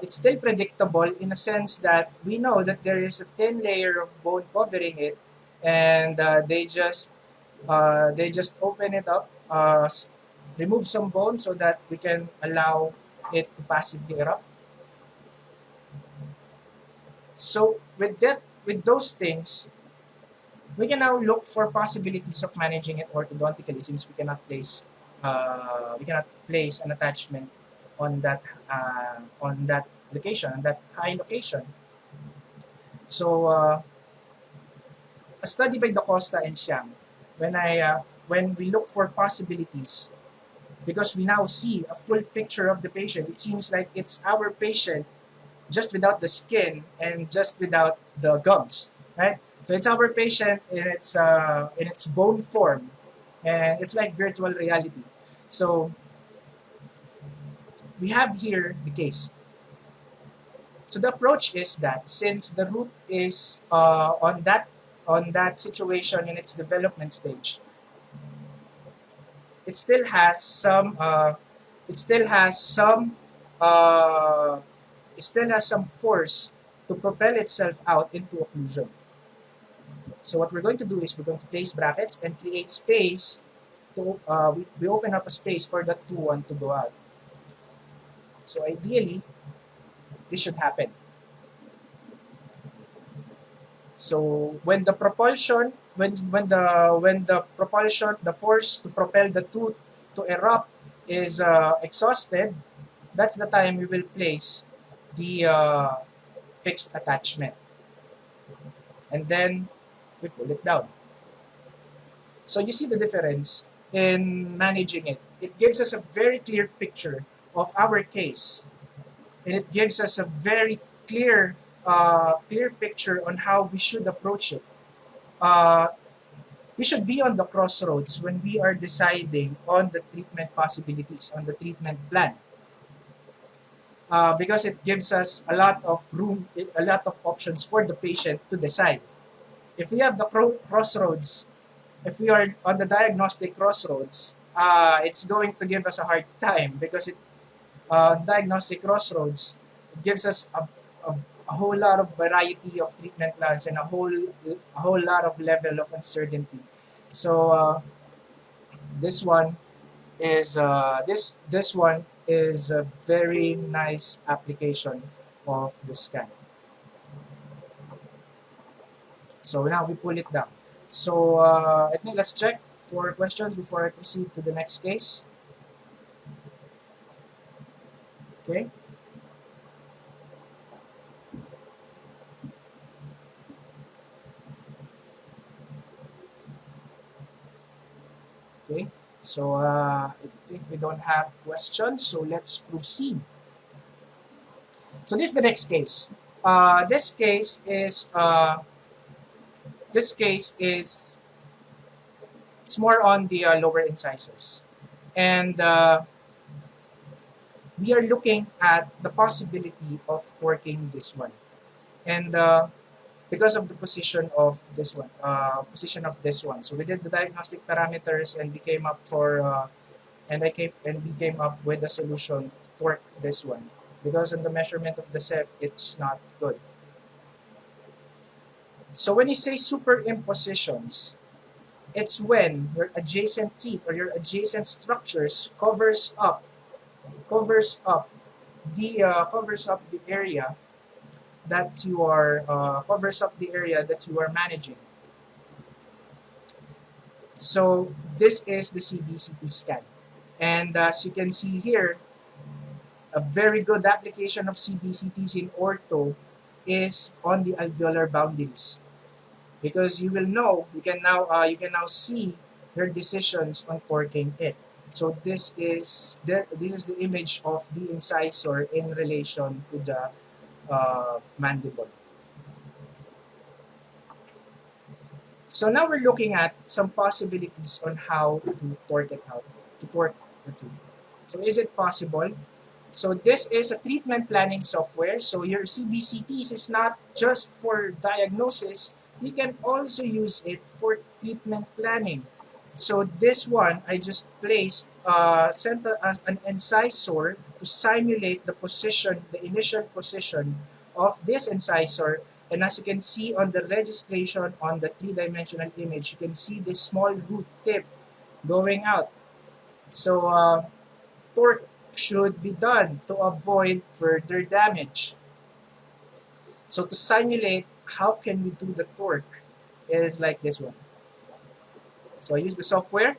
it's still predictable in a sense that we know that there is a thin layer of bone covering it, and they just open it up, remove some bone so that we can allow it to passively erupt. So with those things, we can now look for possibilities of managing it orthodontically, since we cannot place an attachment on that location, on that high location. So a study by Da Costa and Xiang, when we look for possibilities, because we now see a full picture of the patient, it seems like it's our patient just without the skin and just without the gums, right? So it's our patient in its bone form, and it's like virtual reality. So we have here the case. So the approach is that since the root is on that situation in its development stage, it still has some force to propel itself out into occlusion. So what we're going to do is we're going to place brackets and create space to we open up a space for that 2-1 to go out. So ideally, this should happen. So when the propulsion, the force to propel the tooth to erupt is exhausted, that's the time we will place the fixed attachment, and then we pull it down. So you see the difference in managing it. It gives us a very clear picture of our case, and it gives us a very clear picture on how we should approach it. We should be on the crossroads when we are deciding on the treatment possibilities, on the treatment plan, because it gives us a lot of room, a lot of options for the patient to decide. If we have the crossroads, if we are on the diagnostic crossroads, it's going to give us a hard time, because diagnostic crossroads, it gives us a whole lot of variety of treatment plans and a whole lot of level of uncertainty. So this one is a very nice application of the scan. So now we pull it down. So I think let's check for questions before I proceed to the next case. Okay. Okay. So I think we don't have questions. So let's proceed. So this is the next case. This case is it's more on the lower incisors, and we are looking at the possibility of torquing this one, and because of the position of this one, So we did the diagnostic parameters, and we came up with a solution to torque this one, because in the measurement of the SEF, it's not good. So when you say superimpositions, it's when your adjacent teeth or your adjacent structures covers up the area that you are managing. So this is the CBCT scan, and as you can see here, a very good application of CBCTs in ortho is on the alveolar boundaries, because you can now see your decisions on torquing it. So this is the image of the incisor in relation to the mandible. So now we're looking at some possibilities on how to torque it out, to torque the tooth. So is it possible? So this is a treatment planning software. So your CBCTs is not just for diagnosis. You can also use it for treatment planning. So this one, I just placed an incisor to simulate the initial position of this incisor. And as you can see on the registration on the three-dimensional image, you can see this small root tip going out. So torque should be done to avoid further damage. So to simulate how can we do the torque is like this one. So I use the software.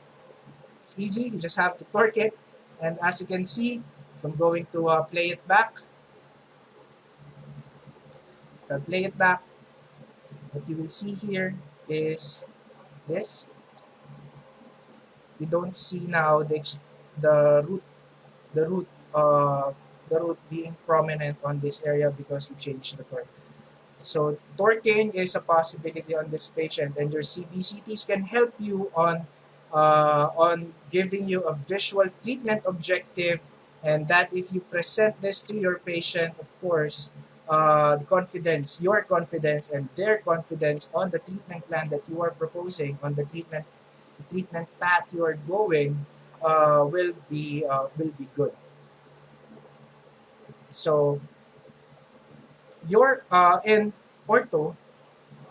It's easy. You just have to torque it. And as you can see, I'm going to play it back. If I play it back, what you will see here is this. You don't see now the root the root uh, the root being prominent on this area because we changed the torque. So torquing is a possibility on this patient, and your CBCTs can help you on giving you a visual treatment objective, and that if you present this to your patient, of course, your confidence and their confidence on the treatment plan that you are proposing, on the treatment path you are going, will be good. So your ortho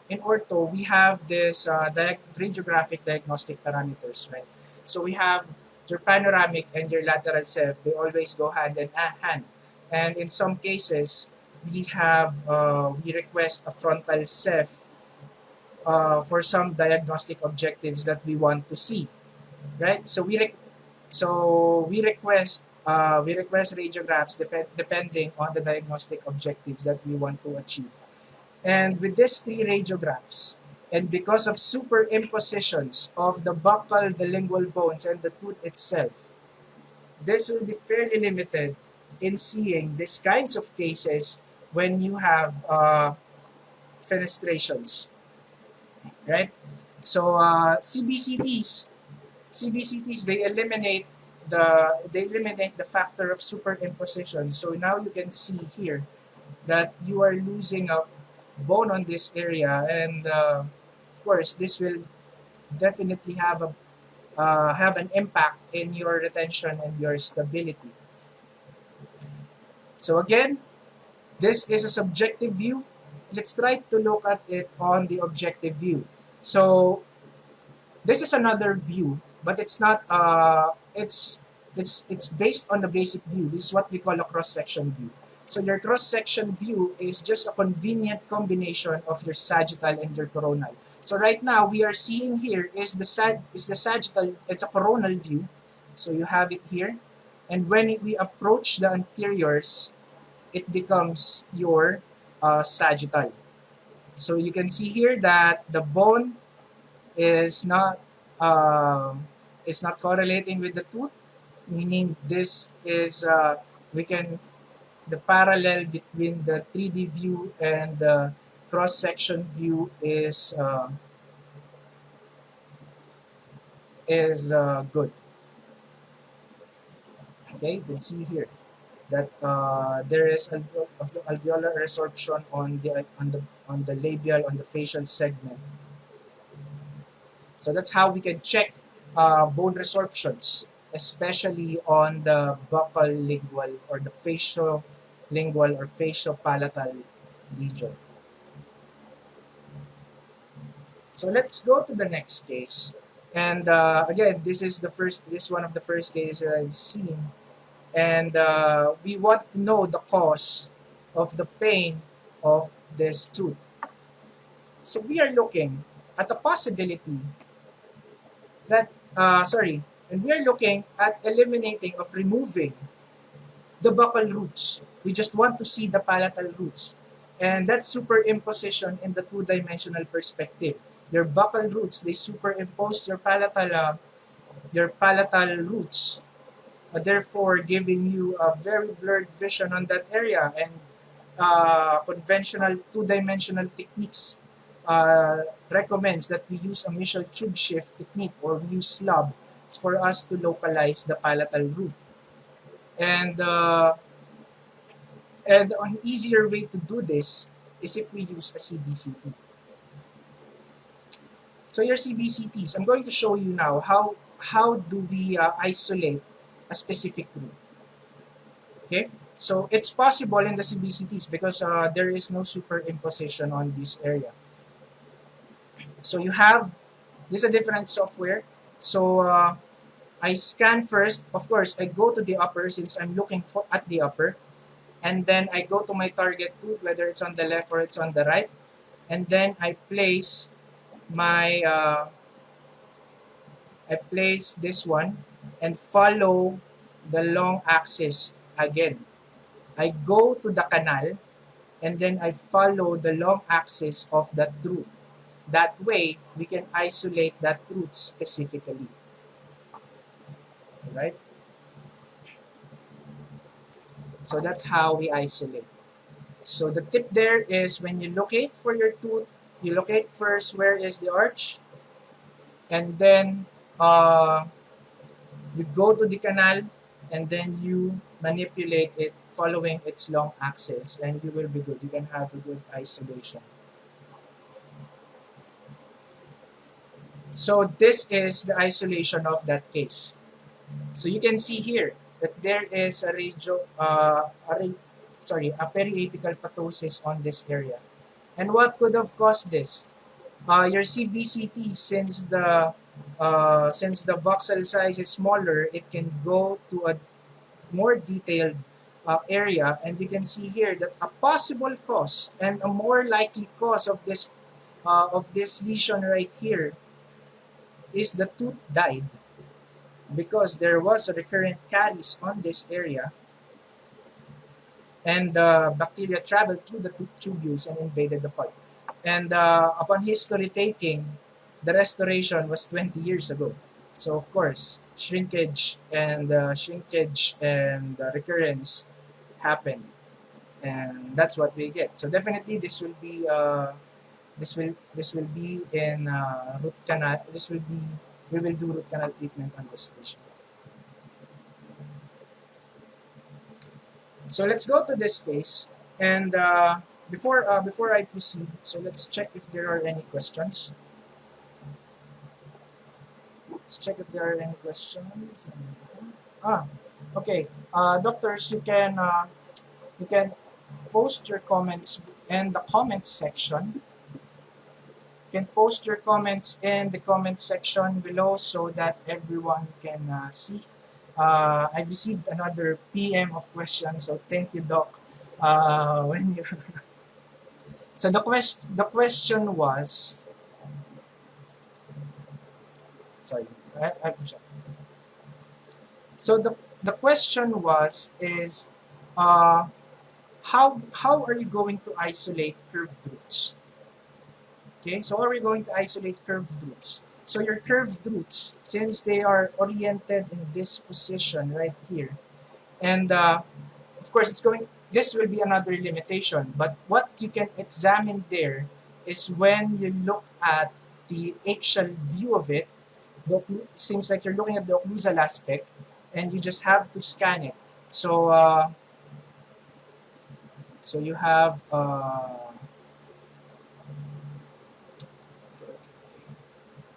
in ortho, we have this radiographic diagnostic parameters, right? So we have your panoramic and your lateral ceph. They always go hand in hand. And in some cases, we request a frontal ceph for some diagnostic objectives that we want to see, right? We request radiographs depending on the diagnostic objectives that we want to achieve. And with these three radiographs, and because of superimpositions of the buccal, the lingual bones, and the tooth itself, this will be fairly limited in seeing these kinds of cases when you have fenestrations, right? So CBCTs, they eliminate the factor of superimposition. So now you can see here that you are losing a bone on this area, and of course this will definitely have an impact in your retention and your stability. So again, this is a subjective view. Let's try to look at it on the objective view. So this is another view, but it's not it's based on the basic view. This is what we call a cross-section view. So your cross-section view is just a convenient combination of your sagittal and your coronal. So right now we are seeing here is the sagittal. It's a coronal view. So you have it here, and when we approach the anteriors, it becomes your sagittal. So you can see here that the bone is not uh, correlating with the tooth, meaning this is we can the parallel between the 3D view and the cross-section view is good. Okay, you can see here that there is alveolar resorption on the labial, on the facial segment. So that's how we can check bone resorptions, especially on the buccal lingual or the facial lingual or facial palatal region. So let's go to the next case. And again, this is one of the first cases that I've seen. And we want to know the cause of the pain of this tooth. So we are looking at the possibility that, and we are looking at eliminating of removing the buccal roots. We just want to see the palatal roots. And that's superimposition in the two-dimensional perspective. Your buccal roots, they superimpose your palatal roots, therefore giving you a very blurred vision on that area. And conventional two-dimensional techniques recommends that we use a mesial tube shift technique, or we use slab for us to localize the palatal root. And an easier way to do this is if we use a CBCT. So your CBCTs, I'm going to show you now how do we isolate a specific root. Okay, so it's possible in the CBCTs because there is no superimposition on this area. So you have this is a different software. So I scan first. Of course, I go to the upper since I'm looking for at the upper, and then I go to my target tooth, whether it's on the left or it's on the right, and then I place my this one and follow the long axis again. I go to the canal and then I follow the long axis of that root. That way, we can isolate that root specifically. Alright? So that's how we isolate. So the tip there is when you locate for your tooth, you locate first where is the arch, and then you go to the canal, and then you manipulate it following its long axis, and you will be good. You can have a good isolation. So this is the isolation of that case. So you can see here that there is a periapical ptosis on this area. And what could have caused this? Your CBCT, since the voxel size is smaller, it can go to a more detailed area, and you can see here that a possible cause and a more likely cause of this lesion right here is the tooth died because there was a recurrent caries on this area, and bacteria traveled through the tooth tubules and invaded the pulp. And upon history taking, the restoration was 20 years ago. So of course, shrinkage and recurrence happened, and that's what we get. So definitely, this will be in root canal. We will do root canal treatment on this patient. So let's go to this case, and before I proceed, so let's check if there are any questions. Let's check if there are any questions. Okay. Doctors, you can post your comments in the comments section. You can post your comments in the comment section below so that everyone can see. I received another PM of questions, so thank you, Doc. When you so the question was, sorry, I have to check. So the question is how are you going to isolate curved roots? Okay, so how are we going to isolate curved roots? So your curved roots, since they are oriented in this position right here, and of course this will be another limitation, but what you can examine there is when you look at the axial view of it, seems like you're looking at the occlusal aspect, and you just have to scan it. So so you have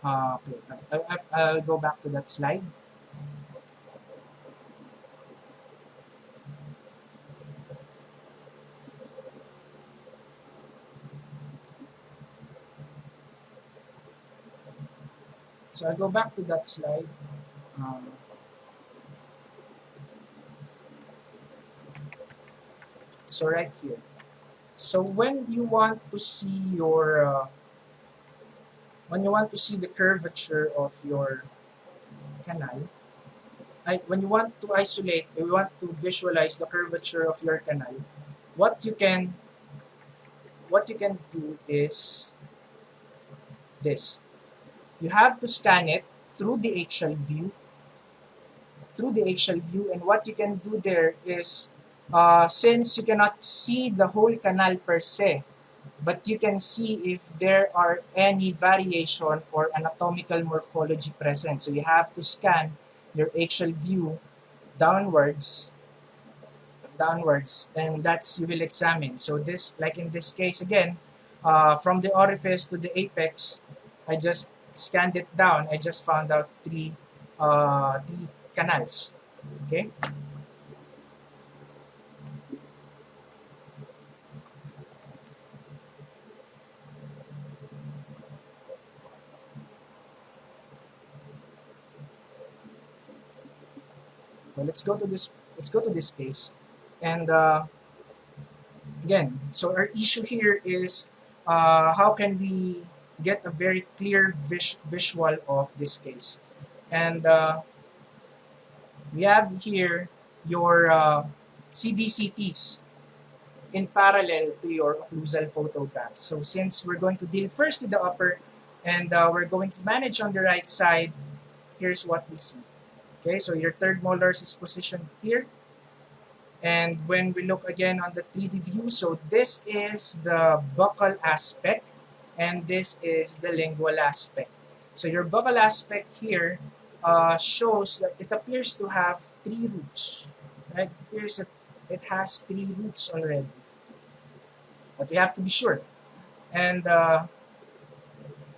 okay, I'll go back to that slide. So I'll go back to that slide. Um, so right here. So when you want to see your when you want to see the curvature of your canal, when you want to isolate, you want to visualize the curvature of your canal, what you can do is this. You have to scan it through the HL view, and what you can do there is, since you cannot see the whole canal per se, but you can see if there are any variation or anatomical morphology present. So you have to scan your HL view downwards, and that's you will examine. So this, like in this case again, from the orifice to the apex, I just scanned it down. I just found out three canals. Okay. So let's go to this. Let's go to this case, and again, so our issue here is, how can we get a very clear visual of this case, and we have here your CBCTs in parallel to your occlusal photographs. So since we're going to deal first with the upper, and we're going to manage on the right side, here's what we see. Okay, so your third molars is positioned here. And when we look again on the 3D view, so this is the buccal aspect, and this is the lingual aspect. So your buccal aspect here shows that it appears to have three roots. Right? It appears that it has three roots already. But we have to be sure. And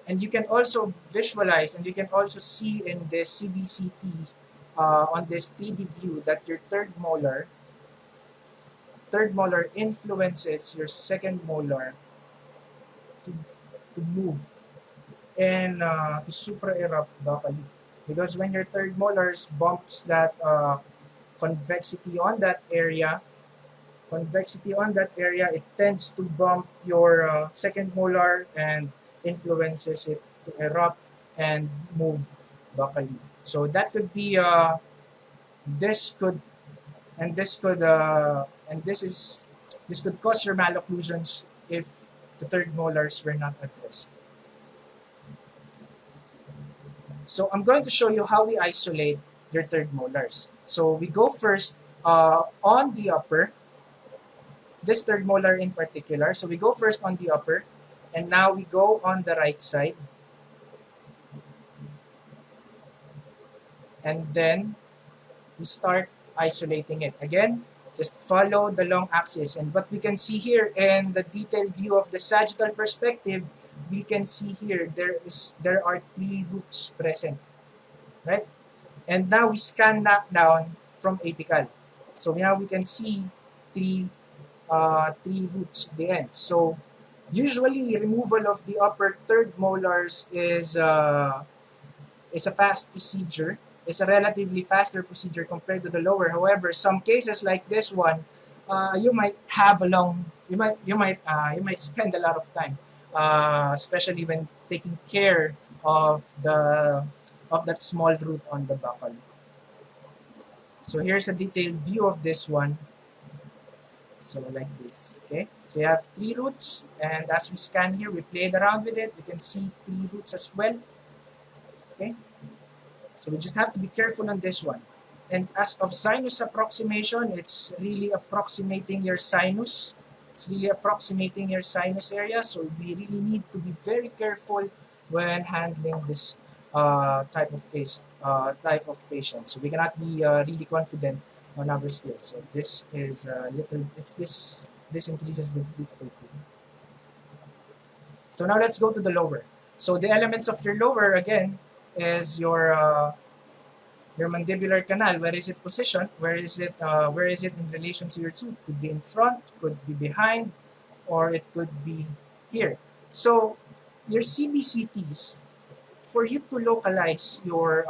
you can also visualize, and you can also see in this CBCT on this 3D view that your third molar influences your second molar to, to move and to supra-erupt buccally. Because when your third molars bumps that convexity on that area, it tends to bump your second molar and influences it to erupt and move buccally. So that could be this could and this could and this could cause your malocclusions if the third molars were not addressed. So I'm going to show you how we isolate your third molars. So we go first on the upper, this third molar in particular. So we go first on the upper, and now we go on the right side. And then we start isolating it. Again, just follow the long axis. And what we can see here in the detailed view of the sagittal perspective, we can see here there are three roots present, right? And now we scan that down from apical. So now we can see three roots at the end. So usually removal of the upper third molars is a fast procedure. It's a relatively faster procedure compared to the lower. However, some cases like this one, you might have a long, you might spend a lot of time, especially when taking care of that small root on the buccal. So here's a detailed view of this one. So like this, okay? So you have three roots, and as we scan here, we played around with it. We can see three roots as well, okay? So we just have to be careful on this one. And as of sinus approximation, it's really approximating your sinus. It's really approximating your sinus area. So we really need to be very careful when handling this type of patient. So we cannot be really confident on our skills. So this is this increases the difficulty. So now let's go to the lower. So the elements of your lower again is your mandibular canal. Where is it positioned? Where is it in relation to your tooth? Could be in front, could be behind, or it could be here. So your CBCTs for you to localize your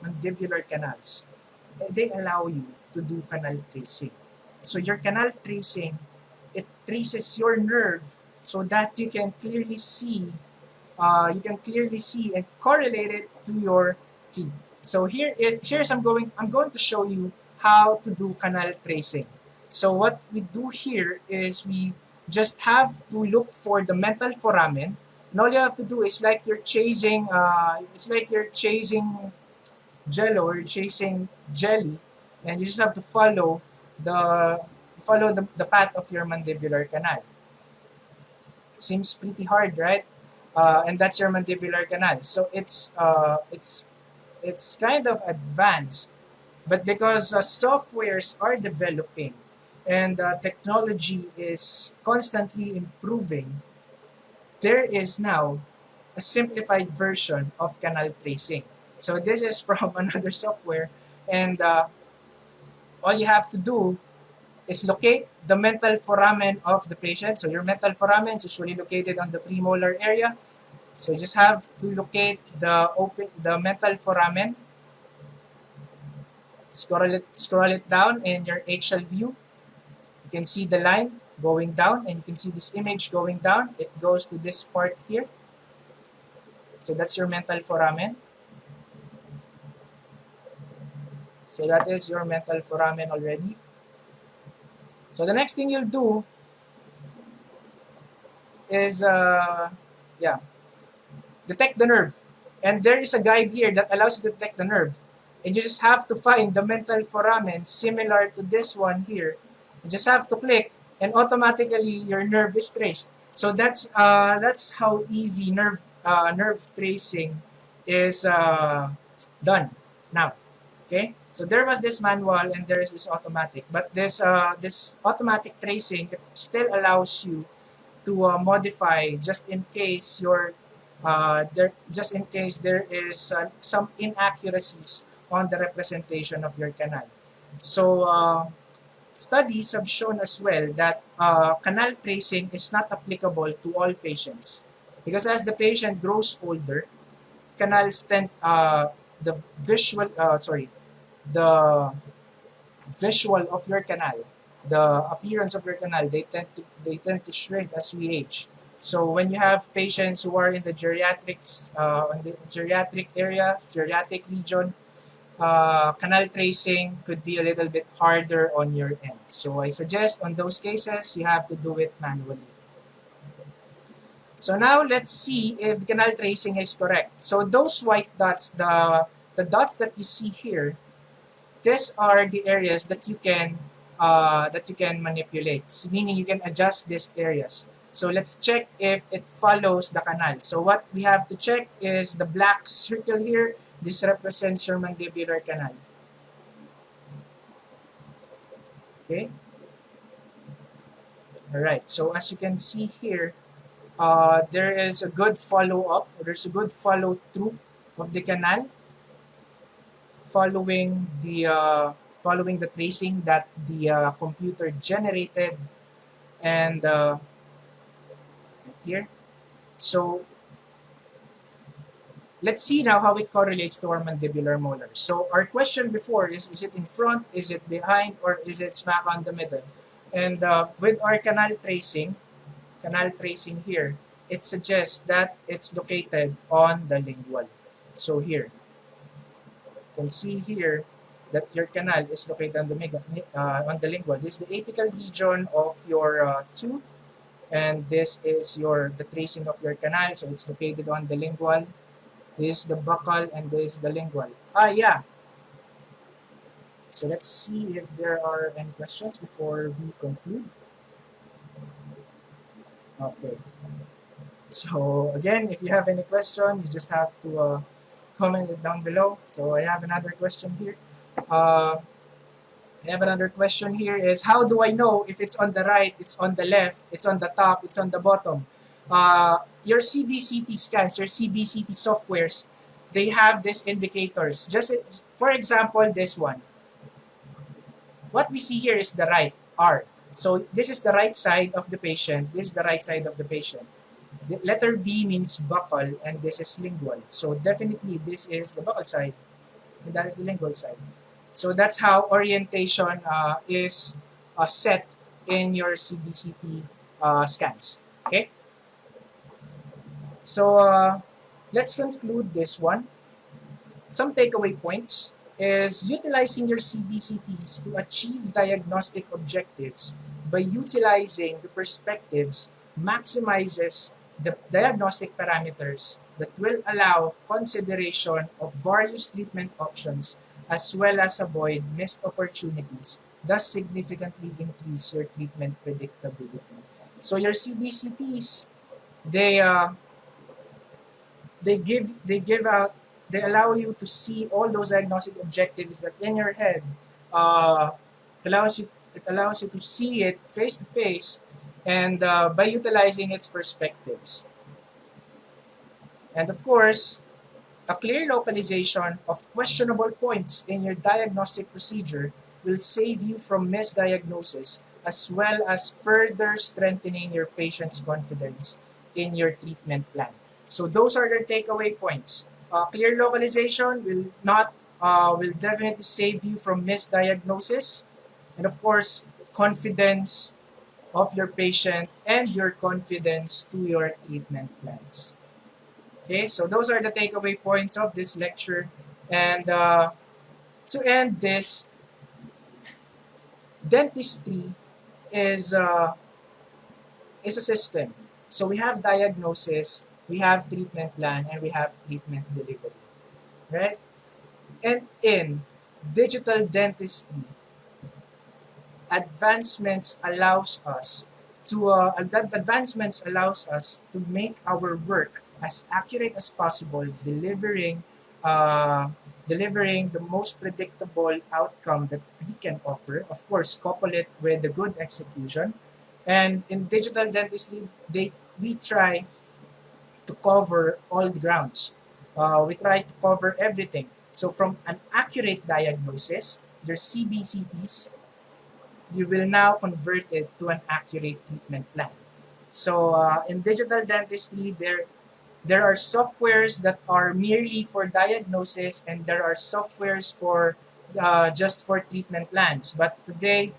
mandibular canals, they allow you to do canal tracing. So your canal tracing, it traces your nerve so that you can clearly see and correlate it to your teeth. So I'm going to show you how to do canal tracing. So what we do here is we just have to look for the mental foramen, and all you have to do is it's like you're chasing jello or you're chasing jelly, and you just have to the path of your mandibular canal. Seems pretty hard, right? And that's your mandibular canal. So it's kind of advanced, but because softwares are developing and technology is constantly improving, there is now a simplified version of canal tracing. So this is from another software, and all you have to do is locate the mental foramen of the patient. So your mental foramen is usually located on the premolar area. So you just have to locate the mental foramen. Scroll it down in your HL view. You can see the line going down, and you can see this image going down. It goes to this part here. So that's your mental foramen. So that is your mental foramen already. So the next thing you'll do is, detect the nerve. And there is a guide here that allows you to detect the nerve. And you just have to find the mental foramen similar to this one here. You just have to click, and automatically your nerve is traced. So that's how easy nerve tracing is done now. Okay. So there was this manual and there is this automatic, but this automatic tracing still allows you to modify just in case there is some inaccuracies on the representation of your canal. So studies have shown as well that canal tracing is not applicable to all patients, because as the patient grows older, canals tend the visual the visual of your canal, the appearance of your canal, they tend to shrink as we age. So when you have patients who are in the geriatric area, geriatric region, canal tracing could be a little bit harder on your end. So I suggest on those cases you have to do it manually. So now let's see if the canal tracing is correct. So those white dots, the dots that you see here, these are the areas that you can manipulate, meaning you can adjust these areas. So let's check if it follows the canal. So what we have to check is the black circle here. This represents your mandibular canal. Okay. All right. So as you can see here, there is a good follow-up. There's a good follow-through of the canal, following the tracing that the computer generated, and here. So let's see now how it correlates to our mandibular molars. So our question before is it in front, is it behind, or is it smack on the middle? And with our canal tracing here, it suggests that it's located on the lingual. So here, you can see here that your canal is located on the lingual. This is the apical region of your tooth, and this is the tracing of your canal. So it's located on the lingual. This is the buccal, and this is the lingual. Yeah. So let's see if there are any questions before we conclude. Okay. So again, if you have any question, you just have to comment it down below. So I have another question here. Is how do I know if it's on the right, it's on the left, it's on the top, it's on the bottom? Your CBCT scans, your CBCT softwares, they have these indicators. Just for example, this one. What we see here is the right, R. So this is the right side of the patient. This is the right side of the patient. The letter B means buccal, and this is lingual. So definitely this is the buccal side, and that is the lingual side. So that's how orientation is set in your CBCT scans. Okay. So let's conclude this one. Some takeaway points is utilizing your CBCTs to achieve diagnostic objectives by utilizing the perspectives maximizes the diagnostic parameters that will allow consideration of various treatment options as well as avoid missed opportunities, thus significantly increase your treatment predictability. So your CBCTs, they they give out they allow you to see all those diagnostic objectives that in your head uh, it allows you to see it face to face, and by utilizing its perspectives, and of course a clear localization of questionable points in your diagnostic procedure will save you from misdiagnosis as well as further strengthening your patient's confidence in your treatment plan. So those are the takeaway points. Clear localization will definitely save you from misdiagnosis, and of course confidence of your patient and your confidence to your treatment plans. Okay, so those are the takeaway points of this lecture. And to end this, dentistry is is a system. So we have diagnosis, we have treatment plan, and we have treatment delivery, right? And in digital dentistry, advancements allows us to make our work as accurate as possible, uh, delivering the most predictable outcome that we can offer. Of course, couple it with the good execution. And in digital dentistry, we try to cover all the grounds. We try to cover everything. So from an accurate diagnosis, your CBCTs, you will now convert it to an accurate treatment plan. So in digital dentistry, there are softwares that are merely for diagnosis, and there are softwares for just for treatment plans. But today,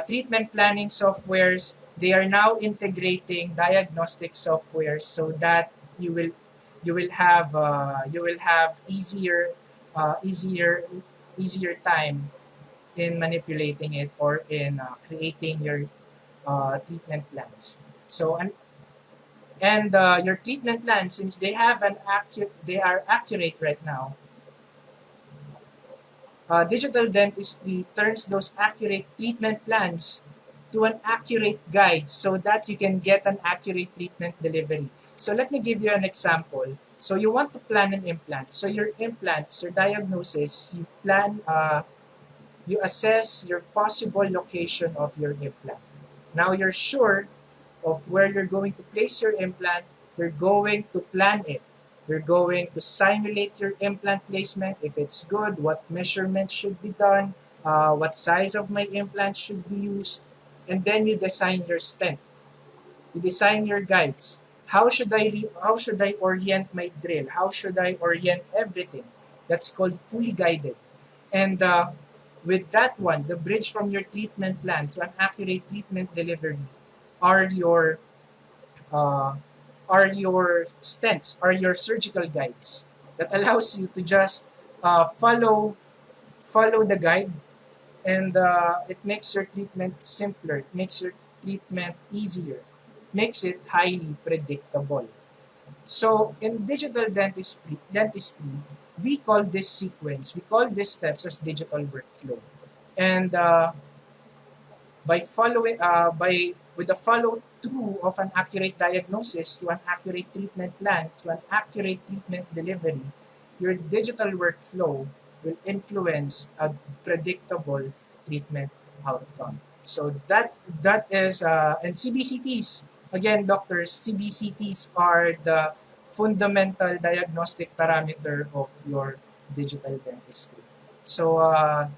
treatment planning softwares, they are now integrating diagnostic softwares so that you will you will have easier easier time in manipulating it or in creating your treatment plans. So your treatment plans, since they are accurate right now, digital dentistry turns those accurate treatment plans to an accurate guide so that you can get an accurate treatment delivery. So let me give you an example. So you want to plan an implant. So your implants, your diagnosis, you assess your possible location of your implant. Now you're sure of where you're going to place your implant, you're going to plan it. You're going to simulate your implant placement, if it's good, what measurements should be done, what size of my implant should be used, and then you design your stent. You design your guides. How should I orient my drill? How should I orient everything? That's called fully guided. And with that one, the bridge from your treatment plan to an accurate treatment delivery are your uh, stents, are your surgical guides that allows you to just follow the guide, and it makes your treatment simpler. It makes your treatment easier. Makes it highly predictable. So in digital dentistry, we call this sequence, we call these steps as digital workflow. And by following by with the follow through of an accurate diagnosis to an accurate treatment plan to an accurate treatment delivery, your digital workflow will influence a predictable treatment outcome. So that is and CBCTs, again, doctors, CBCTs are the fundamental diagnostic parameter of your digital dentistry. So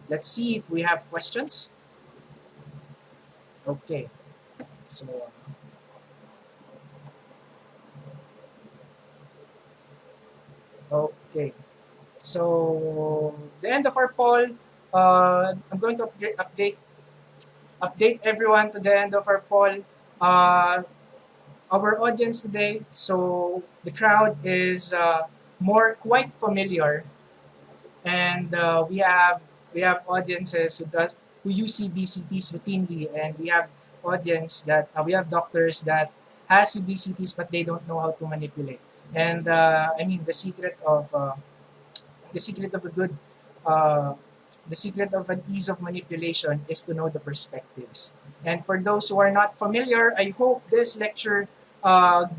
let's see if we have questions. Okay. So Okay. So the end of our poll. I'm going to update everyone to the end of our poll. Our audience today. So the crowd is more quite familiar, and we have audiences who use CBCTs routinely, and we have audience that we have doctors that has CBCTs but they don't know how to manipulate. And I mean the secret of a good uh, the secret of an ease of manipulation is to know the perspectives. And for those who are not familiar, I hope this lecture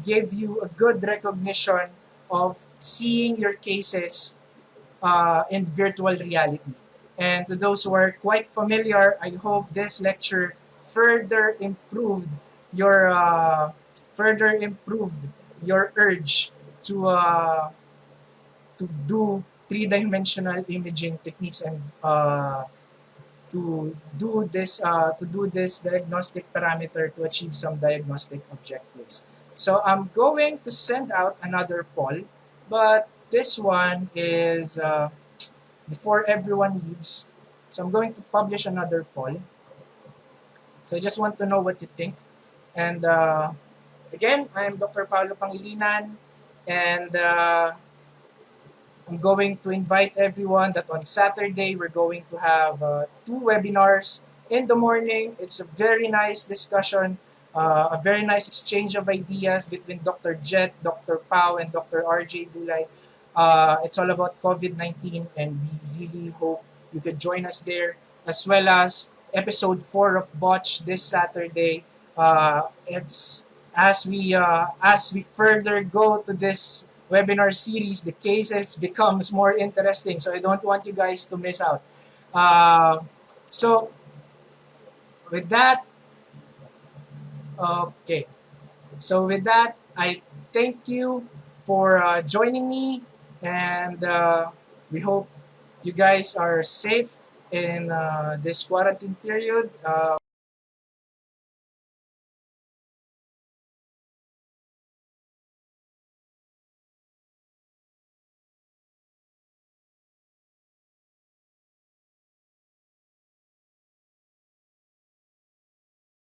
gave you a good recognition of seeing your cases in virtual reality. And to those who are quite familiar, I hope this lecture further improved your further improved your urge to do three-dimensional imaging techniques and to do this diagnostic parameter to achieve some diagnostic objectives. So I'm going to send out another poll, but this one is before everyone leaves. So I'm going to publish another poll. So I just want to know what you think. And again, I'm Dr. Paolo Pangilinan, and I'm going to invite everyone that on Saturday we're going to have two webinars in the morning. It's a very nice discussion, a very nice exchange of ideas between Dr. Jet, Dr. Pau, and Dr. RJ Dulay. It's all about COVID-19, and we really hope you could join us there, as well as episode 4 of Botch this Saturday. It's as we further go to this webinar series, the cases becomes more interesting. So I don't want you guys to miss out. Uh, so with that, okay. So with that, I thank you for joining me, and we hope you guys are safe in this quarantine period.